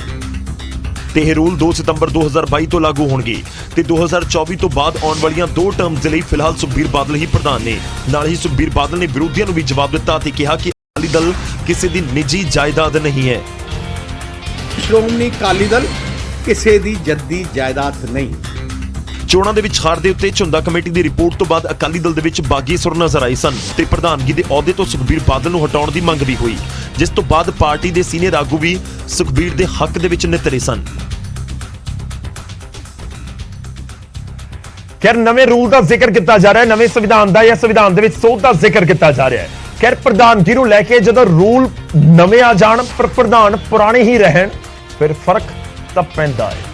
ਤੇ ਇਹ ਰੂਲ 2 ਸਤੰਬਰ 2022 ਤੋਂ ਲਾਗੂ ਹੋਣਗੇ ਤੇ 2024 ਤੋਂ ਬਾਅਦ ਆਉਣ ਵਾਲੀਆਂ 2 ਟਰਮਸ ਦੇ ਲਈ ਫਿਲਹਾਲ ਸੁਖਬੀਰ ਬਾਦਲ ਹੀ ਪ੍ਰਧਾਨ ਨੇ। ਨਾਲ ਹੀ ਸੁਖਬੀਰ ਬਾਦਲ ਨੇ ਵਿਰੋਧੀਆਂ ਨੂੰ ਵੀ ਜਵਾਬ ਦਿੱਤਾ ਤੇ ਕਿਹਾ ਕਿ ਅਕਾਲੀ ਦਲ ਕਿਸੇ ਦੀ ਨਿੱਜੀ ਜਾਇਦਾਦ ਨਹੀਂ ਹੈ। ਸ਼੍ਰੋਮਣੀ ਅਕਾਲੀ ਦਲ ਕਿਸੇ ਦੀ ਜੱਦੀ ਜਾਇਦਾਦ ਨਹੀਂ। ਚੋਣਾਂ ਦੇ ਵਿੱਚ ਹਾਰ ਦੇ ਉੱਤੇ ਝੁੰਦਾ ਕਮੇਟੀ ਦੀ ਰਿਪੋਰਟ ਤੋਂ ਬਾਅਦ ਅਕਾਲੀ ਦਲ ਦੇ ਵਿੱਚ ਬਾਗੀ ਸੁਰ ਨਜ਼ਰ ਆਏ ਸਨ ਤੇ ਪ੍ਰਧਾਨਗੀ ਦੇ ਅਹੁਦੇ ਤੋਂ ਸੁਖਬੀਰ ਬਾਦਲ ਨੂੰ ਹਟਾਉਣ ਦੀ ਮੰਗ ਵੀ ਹੋਈ, ਜਿਸ ਤੋਂ ਬਾਅਦ ਪਾਰਟੀ ਦੇ ਸੀਨੀਅਰ ਆਗੂ ਵੀ ਸੁਖਬੀਰ ਦੇ ਹੱਕ ਦੇ ਵਿੱਚ ਨਿਤਰੇ ਸਨ। ਖੈਰ, ਨਵੇਂ ਰੂਲ ਦਾ ਜ਼ਿਕਰ ਕੀਤਾ ਜਾ ਰਿਹਾ ਹੈ, ਨਵੇਂ ਸੰਵਿਧਾਨ ਦਾ ਜਾਂ ਸੰਵਿਧਾਨ ਦੇ ਵਿੱਚ ਸੋਧ ਦਾ ਜ਼ਿਕਰ ਕੀਤਾ ਜਾ ਰਿਹਾ ਹੈ। ਖੈਰ, ਪ੍ਰਧਾਨਗੀ ਨੂੰ ਲੈ ਕੇ ਜਦੋਂ ਰੂਲ ਨਵੇਂ ਆ ਜਾਣ ਪਰ ਪ੍ਰਧਾਨ ਪੁਰਾਣੇ ਹੀ ਰਹਿਣ, ਫਿਰ ਫਰਕ ਤਾਂ ਪੈਂਦਾ ਹੈ।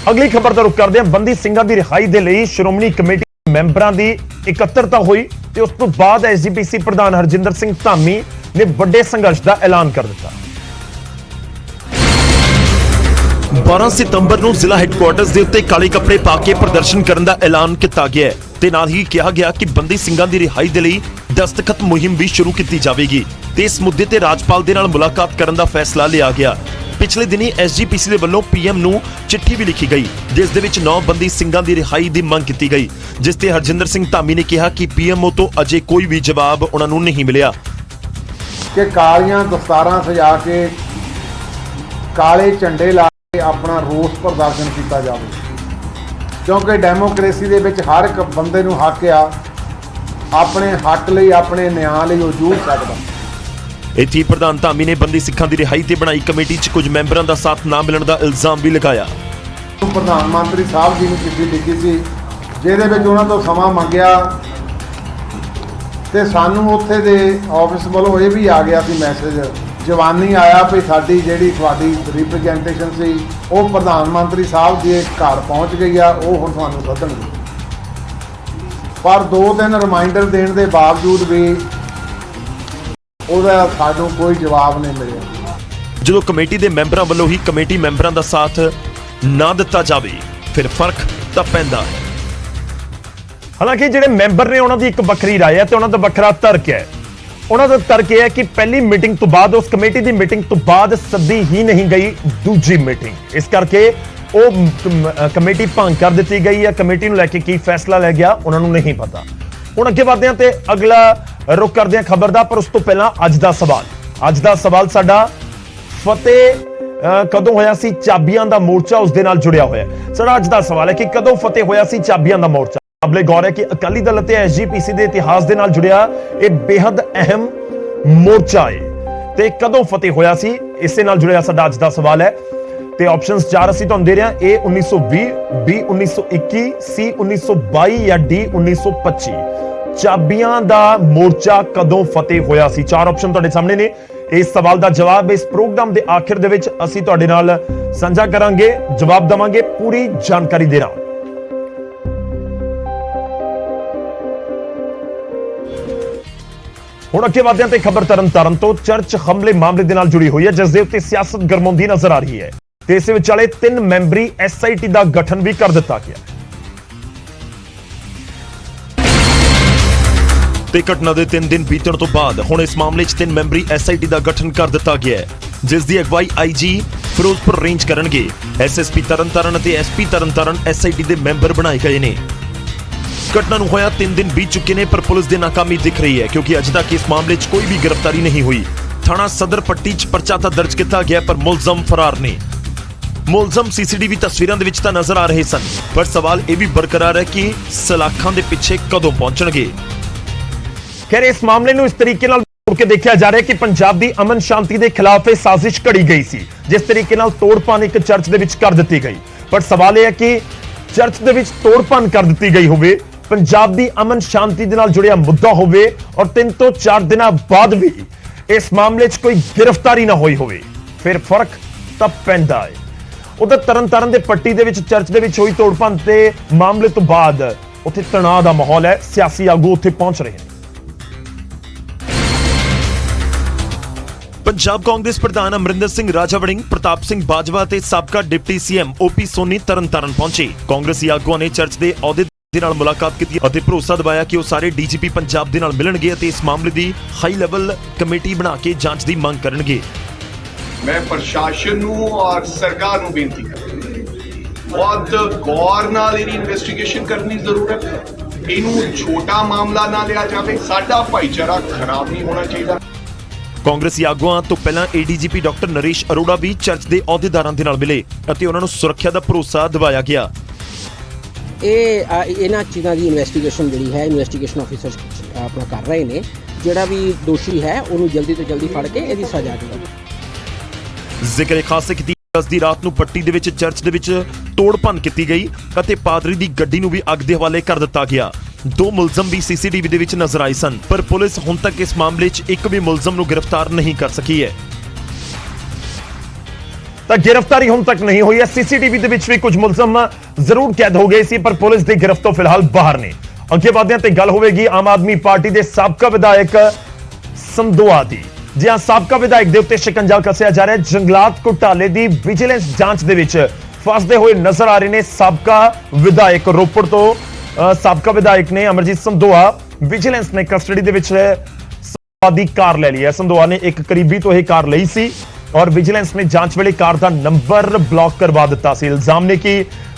ਅਗਲੀ ਖਬਰ ਦਾ ਰੁਖ ਕਰਦੇ ਹਾਂ। ਬੰਦੀ ਸਿੰਘਾਂ ਦੀ ਰਿਹਾਈ ਦੇ ਲਈ ਸ਼੍ਰੋਮਣੀ ਕਮੇਟੀ ਮੈਂਬਰਾਂ ਦੀ ਇਕੱਤਰਤਾ ਹੋਈ ਤੇ ਉਸ ਤੋਂ ਬਾਅਦ SGPC ਪ੍ਰਧਾਨ ਹਰਜਿੰਦਰ ਸਿੰਘ ਧਾਮੀ ਨੇ ਵੱਡੇ ਸੰਘਰਸ਼ ਦਾ ਐਲਾਨ ਕਰ ਦਿੱਤਾ। 12 ਸਤੰਬਰ ਨੂੰ ਜ਼ਿਲ੍ਹਾ ਹੈੱਡਕੁਆਰਟਰਸ ਦੇ ਉੱਤੇ ਕਾਲੇ ਕੱਪੜੇ ਪਾ ਕੇ ਪ੍ਰਦਰਸ਼ਨ ਕਰਨ ਦਾ ਐਲਾਨ ਕੀਤਾ ਗਿਆ ਹੈ ਤੇ ਨਾਲ ਹੀ ਕਿਹਾ ਗਿਆ ਕਿ ਬੰਦੀ ਸਿੰਘਾਂ ਦੀ ਰਿਹਾਈ ਦੇ ਲਈ ਦਸਤਖਤ ਮੁਹਿੰਮ ਵੀ ਸ਼ੁਰੂ ਕੀਤੀ ਜਾਵੇਗੀ ਤੇ ਇਸ ਮੁੱਦੇ ਤੇ ਰਾਜਪਾਲ ਦੇ ਨਾਲ ਮੁਲਾਕਾਤ ਕਰਨ ਦਾ ਫੈਸਲਾ ਲਿਆ ਗਿਆ। ਪਿਛਲੇ ਦਿਨੀ SGPC ਦੇ ਵੱਲੋਂ PM ਨੂੰ ਚਿੱਠੀ ਵੀ ਲਿਖੀ ਗਈ, ਜਿਸ ਦੇ ਵਿੱਚ 9 ਬੰਦੀ ਸਿੰਘਾਂ ਦੀ ਰਿਹਾਈ ਦੀ ਮੰਗ ਕੀਤੀ ਗਈ, ਜਿਸ ਤੇ ਹਰਜਿੰਦਰ ਸਿੰਘ ਧਾਮੀ ਨੇ ਕਿਹਾ ਕਿ PMO ਤੋਂ ਅਜੇ ਕੋਈ ਵੀ ਜਵਾਬ ਉਹਨਾਂ ਨੂੰ ਨਹੀਂ ਮਿਲਿਆ ਕਿ ਕਾਲੀਆਂ ਦਸਤਾਰਾਂ ਸਜਾ ਕੇ ਕਾਲੇ ਝੰਡੇ ਲਾ ਕੇ ਆਪਣਾ ਰੋਸ ਪ੍ਰਦਰਸ਼ਨ ਕੀਤਾ ਜਾਵੇ, ਕਿਉਂਕਿ ਡੈਮੋਕ੍ਰੇਸੀ ਦੇ ਵਿੱਚ ਹਰ ਇੱਕ ਬੰਦੇ ਨੂੰ ਹੱਕ ਆ ਆਪਣੇ ਹੱਕ ਲਈ, ਆਪਣੇ ਨਿਆਂ ਲਈ ਉਹ ਜੂਝ ਸਕਦਾ। ਇੱਥੇ ਪ੍ਰਧਾਨ ਧਾਮੀ ਨੇ ਬੰਦੀ ਸਿੱਖਾਂ ਦੀ ਰਿਹਾਈ ਤੇ ਬਣਾਈ ਕਮੇਟੀ 'ਚ ਕੁਝ ਮੈਂਬਰਾਂ ਦਾ ਸਾਥ ਨਾ ਮਿਲਣ ਦਾ ਇਲਜ਼ਾਮ ਵੀ ਲਗਾਇਆ। ਪ੍ਰਧਾਨ ਮੰਤਰੀ ਸਾਹਿਬ ਜੀ ਨੂੰ ਚਿੱਠੀ ਲਿਖੀ ਸੀ, ਜਿਹਦੇ ਵਿੱਚ ਉਹਨਾਂ ਤੋਂ ਸਮਾਂ ਮੰਗਿਆ ਤੇ ਸਾਨੂੰ ਉੱਥੇ ਦੇ ਆਫਿਸ ਵੱਲੋਂ ਇਹ ਵੀ ਆ ਗਿਆ ਸੀ ਮੈਸੇਜ, ਜਵਾਨੀ ਆਇਆ ਵੀ ਸਾਡੀ ਜਿਹੜੀ ਤੁਹਾਡੀ ਰਿਪਰੈਜ਼ੈਂਟੇਸ਼ਨ ਸੀ ਉਹ ਪ੍ਰਧਾਨ ਮੰਤਰੀ ਸਾਹਿਬ ਦੇ ਘਰ ਪਹੁੰਚ ਗਈ ਆ, ਉਹ ਹੁਣ ਤੁਹਾਨੂੰ ਸੱਦਣਗੇ। ਪਰ 2-3 ਰਿਮਾਈਂਡਰ ਦੇਣ ਦੇ ਬਾਵਜੂਦ ਵੀ ਉਹਦਾ ਸਾਨੂੰ ਕੋਈ ਜਵਾਬ ਨਹੀਂ ਮਿਲਿਆ। ਜਦੋਂ ਕਮੇਟੀ ਦੇ ਮੈਂਬਰਾਂ ਵੱਲੋਂ ਹੀ ਕਮੇਟੀ ਮੈਂਬਰਾਂ ਦਾ ਸਾਥ ਨਾ ਦਿੱਤਾ ਜਾਵੇ ਫਿਰ ਫਰਕ ਤਾਂ ਪੈਂਦਾ ਹੈ। ਹਾਲਾਂਕਿ ਜਿਹੜੇ ਮੈਂਬਰ ਨੇ ਉਹਨਾਂ ਦੀ ਇੱਕ ਵੱਖਰੀ ਰਾਏ ਹੈ ਤੇ ਉਹਨਾਂ ਦਾ ਵੱਖਰਾ ਤਰਕ ਹੈ। ਉਹਨਾਂ ਦਾ ਤਰਕ ਇਹ ਹੈ ਕਿ ਪਹਿਲੀ ਮੀਟਿੰਗ ਤੋਂ ਬਾਅਦ ਉਸ ਕਮੇਟੀ ਦੀ ਮੀਟਿੰਗ ਤੋਂ ਬਾਅਦ ਸੱਦੀ ਹੀ ਨਹੀਂ ਗਈ ਦੂਜੀ ਮੀਟਿੰਗ, ਇਸ ਕਰਕੇ ਉਹ ਕਮੇਟੀ ਭੰਗ ਕਰ ਦਿੱਤੀ ਗਈ ਹੈ। ਕਮੇਟੀ ਨੂੰ ਲੈ ਕੇ ਕੀ ਫੈਸਲਾ ਲਿਆ ਗਿਆ ਉਹਨਾਂ ਨੂੰ ਨਹੀਂ ਪਤਾ। ਹੁਣ ਅੱਗੇ ਵਧਦੇ ਹਾਂ ਤੇ ਅਗਲਾ ਰੁਕ ਕਰਦੇ ਹਾਂ ਖਬਰ ਦਾ, ਪਰ ਉਸ ਤੋਂ ਪਹਿਲਾਂ ਅੱਜ ਦਾ ਸਵਾਲ ਸਾਡਾ ਫਤਿਹ ਕਦੋਂ ਹੋਇਆ ਸੀ ਚਾਬੀਆਂ ਦਾ ਮੋਰਚਾ, ਉਸ ਦੇ ਨਾਲ ਜੁੜਿਆ ਹੋਇਆ ਸਾਡਾ ਅੱਜ ਦਾ ਸਵਾਲ ਹੈ ਕਿ ਕਦੋਂ ਫਤਿਹ ਹੋਇਆ ਸੀ ਚਾਬੀਆਂ ਦਾ ਮੋਰਚਾ। ਕਾਬਲੇ ਗੌਰ ਹੈ ਕਿ ਅਕਾਲੀ ਦਲ ਅਤੇ ਐਸਜੀਪੀਸੀ ਦੇ ਇਤਿਹਾਸ ਦੇ ਨਾਲ ਜੁੜਿਆ ਇਹ ਬੇहद ਅਹਿਮ ਮੋਰਚਾ ਹੈ ਤੇ ਕਦੋਂ ਫਤਿਹ ਹੋਇਆ ਸੀ, ਇਸੇ ਨਾਲ ਜੁੜਿਆ ਸਾਡਾ ਅੱਜ ਦਾ ਸਵਾਲ ਹੈ। ਤੇ ਆਪਸ਼ਨਸ 4 ਅਸੀਂ ਤੁਹਾਨੂੰ ਦੇ ਰਹੇ ਹਾਂ, A 1920, B 1921, C 1922 ਜਾਂ D 1925। ਚਾਬੀਆਂ ਦਾ ਮੋਰਚਾ ਕਦੋਂ ਫਤਿਹ ਹੋਇਆ ਸੀ? 4 ਆਪਸ਼ਨ ਤੁਹਾਡੇ ਸਾਹਮਣੇ ਨੇ। ਇਸ ਸਵਾਲ ਦਾ ਜਵਾਬ ਇਸ ਪ੍ਰੋਗਰਾਮ ਦੇ ਆਖਿਰ ਦੇ ਵਿੱਚ ਅਸੀਂ ਤੁਹਾਡੇ ਨਾਲ ਸਾਂਝਾ ਕਰਾਂਗੇ, ਜਵਾਬ ਦਵਾਂਗੇ ਪੂਰੀ ਜਾਣਕਾਰੀ ਦੇ ਨਾਲ। ਹੁਣ ਅੱਗੇ ਵਧਦੇ ਹਾਂ ਤੇ ਖਬਰ ਤਰਨਤਾਰਨ ਤੋਂ ਚਰਚ ਹਮਲੇ ਮਾਮਲੇ ਦੇ ਨਾਲ ਜੁੜੀ ਹੋਈ ਹੈ, ਜਿਸ ਦੇ ਉੱਤੇ ਸਿਆਸਤ ਗਰਮਾਉਂਦੀ ਨਜ਼ਰ ਆ ਰਹੀ ਹੈ ਤੇ ਇਸ ਵਿਚਾਲੇ 3 ਮੈਂਬਰੀ SIT ਦਾ ਗਠਨ ਵੀ ਕਰ ਦਿੱਤਾ ਗਿਆ ਤੇ ਘਟਨਾ ਦੇ 3 ਦਿਨ ਬੀਤਣ ਤੋਂ ਬਾਅਦ ਹੁਣ ਇਸ ਮਾਮਲੇ 'ਚ 3 ਮੈਂਬਰੀ SIT ਦਾ ਗਠਨ ਕਰ ਦਿੱਤਾ ਗਿਆ ਹੈ, ਜਿਸ ਦੀ ਅਗਵਾਈ IG ਫਿਰੋਜ਼ਪੁਰ ਰੇਂਜ ਕਰਨਗੇ। SSP ਤਰਨਤਾਰਨ ਅਤੇ SP ਤਰਨਤਾਰਨ SIT ਦੇ ਮੈਂਬਰ ਬਣਾਏ ਗਏ ਨੇ। ਘਟਨਾ ਨੂੰ ਹੋਇਆ 3 ਦਿਨ ਬੀਤ ਚੁੱਕੇ ਨੇ, ਪਰ ਪੁਲਿਸ ਦੀ ਨਾਕਾਮੀ ਦਿਖ ਰਹੀ ਹੈ ਕਿਉਂਕਿ ਅੱਜ ਤੱਕ ਇਸ ਮਾਮਲੇ 'ਚ ਕੋਈ ਵੀ ਗ੍ਰਿਫਤਾਰੀ ਨਹੀਂ ਹੋਈ। ਥਾਣਾ ਸਦਰ ਪੱਟੀ 'ਚ ਪਰਚਾ ਤਾਂ ਦਰਜ ਕੀਤਾ ਗਿਆ ਪਰ ਮੁਲਜ਼ਮ ਫਰਾਰ ਨੇ। ਮੁਲਜ਼ਮ CCTV ਤਸਵੀਰਾਂ ਦੇ ਵਿੱਚ ਤਾਂ ਨਜ਼ਰ ਆ ਰਹੇ ਸਨ, ਪਰ ਸਵਾਲ ਇਹ ਵੀ ਬਰਕਰਾਰ ਹੈ ਕਿ ਸਲਾਖਾਂ ਦੇ ਪਿੱਛੇ ਕਦੋਂ ਪਹੁੰਚਣਗੇ। ਖੈਰ ਇਸ ਮਾਮਲੇ ਨੂੰ ਇਸ ਤਰੀਕੇ ਨਾਲ ਤੋੜ ਕੇ ਦੇਖਿਆ ਜਾ ਰਿਹਾ ਹੈ ਕਿ ਪੰਜਾਬ ਦੀ ਅਮਨ ਸ਼ਾਂਤੀ ਦੇ ਖਿਲਾਫ ਇਹ ਸਾਜ਼ਿਸ਼ ਘੜੀ ਗਈ ਸੀ, ਜਿਸ ਤਰੀਕੇ ਨਾਲ ਤੋੜ-ਭੰਨ ਇੱਕ ਚਰਚ ਦੇ ਵਿੱਚ ਕਰ ਦਿੱਤੀ ਗਈ। ਪਰ ਸਵਾਲ ਇਹ ਹੈ ਕਿ ਚਰਚ ਦੇ ਵਿੱਚ ਤੋੜ-ਭੰਨ ਕਰ ਦਿੱਤੀ ਗਈ ਹੋਵੇ, ਪੰਜਾਬ ਦੀ ਅਮਨ ਸ਼ਾਂਤੀ ਦੇ ਨਾਲ ਜੁੜਿਆ ਮੁੱਦਾ ਹੋਵੇ ਔਰ 3 ਤੋਂ 4 ਦਿਨਾਂ ਬਾਅਦ ਵੀ ਇਸ ਮਾਮਲੇ 'ਚ ਕੋਈ ਗ੍ਰਿਫਤਾਰੀ ਨਾ ਹੋਈ ਹੋਵੇ, ਫਿਰ ਫਰਕ ਤਾਂ ਪੈਂਦਾ ਹੈ। ਉਧਰ ਤਰਨਤਾਰਨ ਦੇ ਪੱਟੀ ਦੇ ਵਿੱਚ ਚਰਚ ਦੇ ਵਿੱਚ ਹੋਈ ਤੋੜ-ਭੰਨ ਤੇ ਮਾਮਲੇ ਤੋਂ ਬਾਅਦ ਉੱਥੇ ਤਣਾਅ ਦਾ ਮਾਹੌਲ ਹੈ, ਸਿਆਸੀ ਆਗੂ ਉੱਥੇ ਪਹੁੰਚ ਰਹੇ ਨੇ। ਪੰਜਾਬ ਕਾਂਗਰਸ ਪ੍ਰਧਾਨ ਅਮਰਿੰਦਰ ਸਿੰਘ ਰਾਜਾ ਵੜਿੰਗ, ਪ੍ਰਤਾਪ ਸਿੰਘ ਬਾਜਵਾ ਤੇ ਸਾਬਕਾ deputy CM OP Soni Tarn Taran ਪਹੁੰਚੇ। ਕਾਂਗਰਸੀ ਆਗੂਆਂ ਨੇ ਚਰਚ ਦੇ ਅਹੁਦੇ ਦੇ ਨਾਲ ਮੁਲਾਕਾਤ ਕੀਤੀ ਅਤੇ ਭਰੋਸਾ ਦਿਵਾਇਆ ਕਿ ਉਹ ਸਾਰੇ DGP ਪੰਜਾਬ ਦੇ ਨਾਲ ਮਿਲਣਗੇ ਅਤੇ ਇਸ ਮਾਮਲੇ ਦੀ ਹਾਈ ਲੈਵਲ ਕਮੇਟੀ ਬਣਾ ਕੇ ਜਾਂਚ ਦੀ ਮੰਗ ਕਰਨਗੇ। ਮੈਂ ਪ੍ਰਸ਼ਾਸਨ ਨੂੰ ਔਰ ਸਰਕਾਰ ਨੂੰ ਬੇਨਤੀ ਕਰਦਾ, ਬਹੁਤ ਗੌਰ ਨਾਲ ਇਹਦੀ ਇਨਵੈਸਟੀਗੇਸ਼ਨ ਕਰਨੀ ਜ਼ਰੂਰਤ ਹੈ। ਇਹਨੂੰ ਛੋਟਾ ਮਾਮਲਾ ਨਾ ਲਿਆ ਜਾਵੇ, ਸਾਡਾ ਭਾਈਚਾਰਾ ਖਰਾਬ ਨਹੀਂ ਹੋਣਾ ਚਾਹੀਦਾ। ਕਾਂਗਰਸੀ ਆਗੂਆਂ ਤੋਂ ਪਹਿਲਾਂ ADGP ਡਾਕਟਰ ਨਰੇਸ਼ ਅਰੋੜਾ ਵੀ ਚਰਚ ਦੇ ਅਹੁਦੇਦਾਰਾਂ ਦੇ ਨਾਲ ਮਿਲੇ ਅਤੇ ਉਹਨਾਂ ਨੂੰ ਸੁਰੱਖਿਆ ਦਾ ਭਰੋਸਾ ਦਿਵਾਇਆ ਗਿਆ। ਇਹਨਾਂ ਚੀਜ਼ਾਂ ਦੀ ਇਨਵੈਸਟੀਗੇਸ਼ਨ ਜਿਹੜੀ ਹੈ ਇਨਵੈਸਟੀਗੇਸ਼ਨ ਆਫੀਸਰ ਆਪਣਾ ਕਰ ਰਹੇ ਨੇ, ਜਿਹੜਾ ਵੀ ਦੋਸ਼ੀ ਹੈ ਉਹਨੂੰ ਜਲਦੀ ਤੋਂ ਜਲਦੀ ਫੜ ਕੇ ਇਹਦੀ ਸਜ਼ਾ ਦਿਵਾਓ। ਜ਼ਿਕਰ ਖਾਸ ਹੈ ਕਿ 10 ਦੀ ਰਾਤ ਨੂੰ ਪੱਟੀ ਦੇ ਵਿੱਚ ਚਰਚ ਦੇ ਵਿੱਚ ਤੋੜ-ਭੰਨ ਕੀਤੀ ਗਈ ਅਤੇ ਪਾਦਰੀ ਦੀ ਗੱਡੀ ਨੂੰ ਵੀ ਅੱਗ ਦੇ ਹਵਾਲੇ ਕਰ ਦਿੱਤਾ ਗਿਆ। 2 ਮੁਲਜ਼ਮ ਵੀ CCTV ਦੇ ਵਿੱਚ ਨਜ਼ਰ ਆਏ ਸਨ, ਪਰ ਪੁਲਿਸ ਹੁਣ ਤੱਕ ਇਸ ਮਾਮਲੇ 'ਚ ਇੱਕ ਵੀ ਮੁਲਜ਼ਮ ਨੂੰ ਗ੍ਰਿਫਤਾਰ ਨਹੀਂ ਕਰ ਸਕੀ ਹੈ। ਤਾਂ ਗ੍ਰਿਫਤਾਰੀ ਹੁਣ ਤੱਕ ਨਹੀਂ ਹੋਈ ਹੈ। CCTV ਦੇ ਵਿੱਚ ਵੀ ਕੁਝ ਮੁਲਜ਼ਮ ਜ਼ਰੂਰ ਕੈਦ ਹੋ ਗਏ ਸੀ, ਪਰ ਪੁਲਿਸ ਦੀ ਗ੍ਰਿਫਤ ਤੋਂ ਫਿਲਹਾਲ ਬਾਹਰ ਨੇ। ਅੱਗੇ ਵਧਦੇ ਹਾਂ ਤੇ ਗੱਲ ਹੋਵੇਗੀ ਆਮ ਆਦਮੀ ਪਾਰਟੀ ਦੇ ਸਾਬਕਾ ਵਿਧਾਇਕ ਸੰਧੋਆ ਦੀ। ਜੀ ਹਾਂ, ਸਾਬਕਾ ਵਿਧਾਇਕ ਦੇ ਉੱਤੇ ਸ਼ਿਕੰਜਾ ਕੱਸਿਆ ਜਾ ਰਿਹਾ ਹੈ। ਜੰਗਲਾਤ ਘੁਟਾਲੇ ਦੀ ਵਿਜੀਲੈਂਸ ਜਾਂਚ ਦੇ ਵਿੱਚ ਫਸਦੇ ਹੋਏ ਨਜ਼ਰ ਆ ਰਹੇ ਨੇ ਸਾਬਕਾ ਵਿਧਾਇਕ ਰੋਪੜ ਤੋਂ। ਸਾਬਕਾ ਵਿਧਾਇਕ ਨੇ ਅਮਰਜੀਤ ਸੰਧੋਆ, ਵਿਜੀਲੈਂਸ ਨੇ ਕਸਟਡੀ ਦੇ ਵਿੱਚ ਸੰਧੋਆ ਦੀ ਕਾਰ ਲੈ ਲਈ ਹੈ। ਸੰਧੋਆ ਨੇ ਇੱਕ ਕਰੀਬੀ ਤੋਂ ਇਹ ਕਾਰ ਲਈ ਸੀ ਔਰ ਵਿਜੀਲੈਂਸ ਨੇ ਜਾਂਚ ਵੇਲੇ ਕਾਰ ਦਾ ਨੰਬਰ ਬਲੌਕ ਕਰਵਾ ਦਿੱਤਾ ਸੀ। ਇਲਜ਼ਾਮ ਨੇ ਕਿ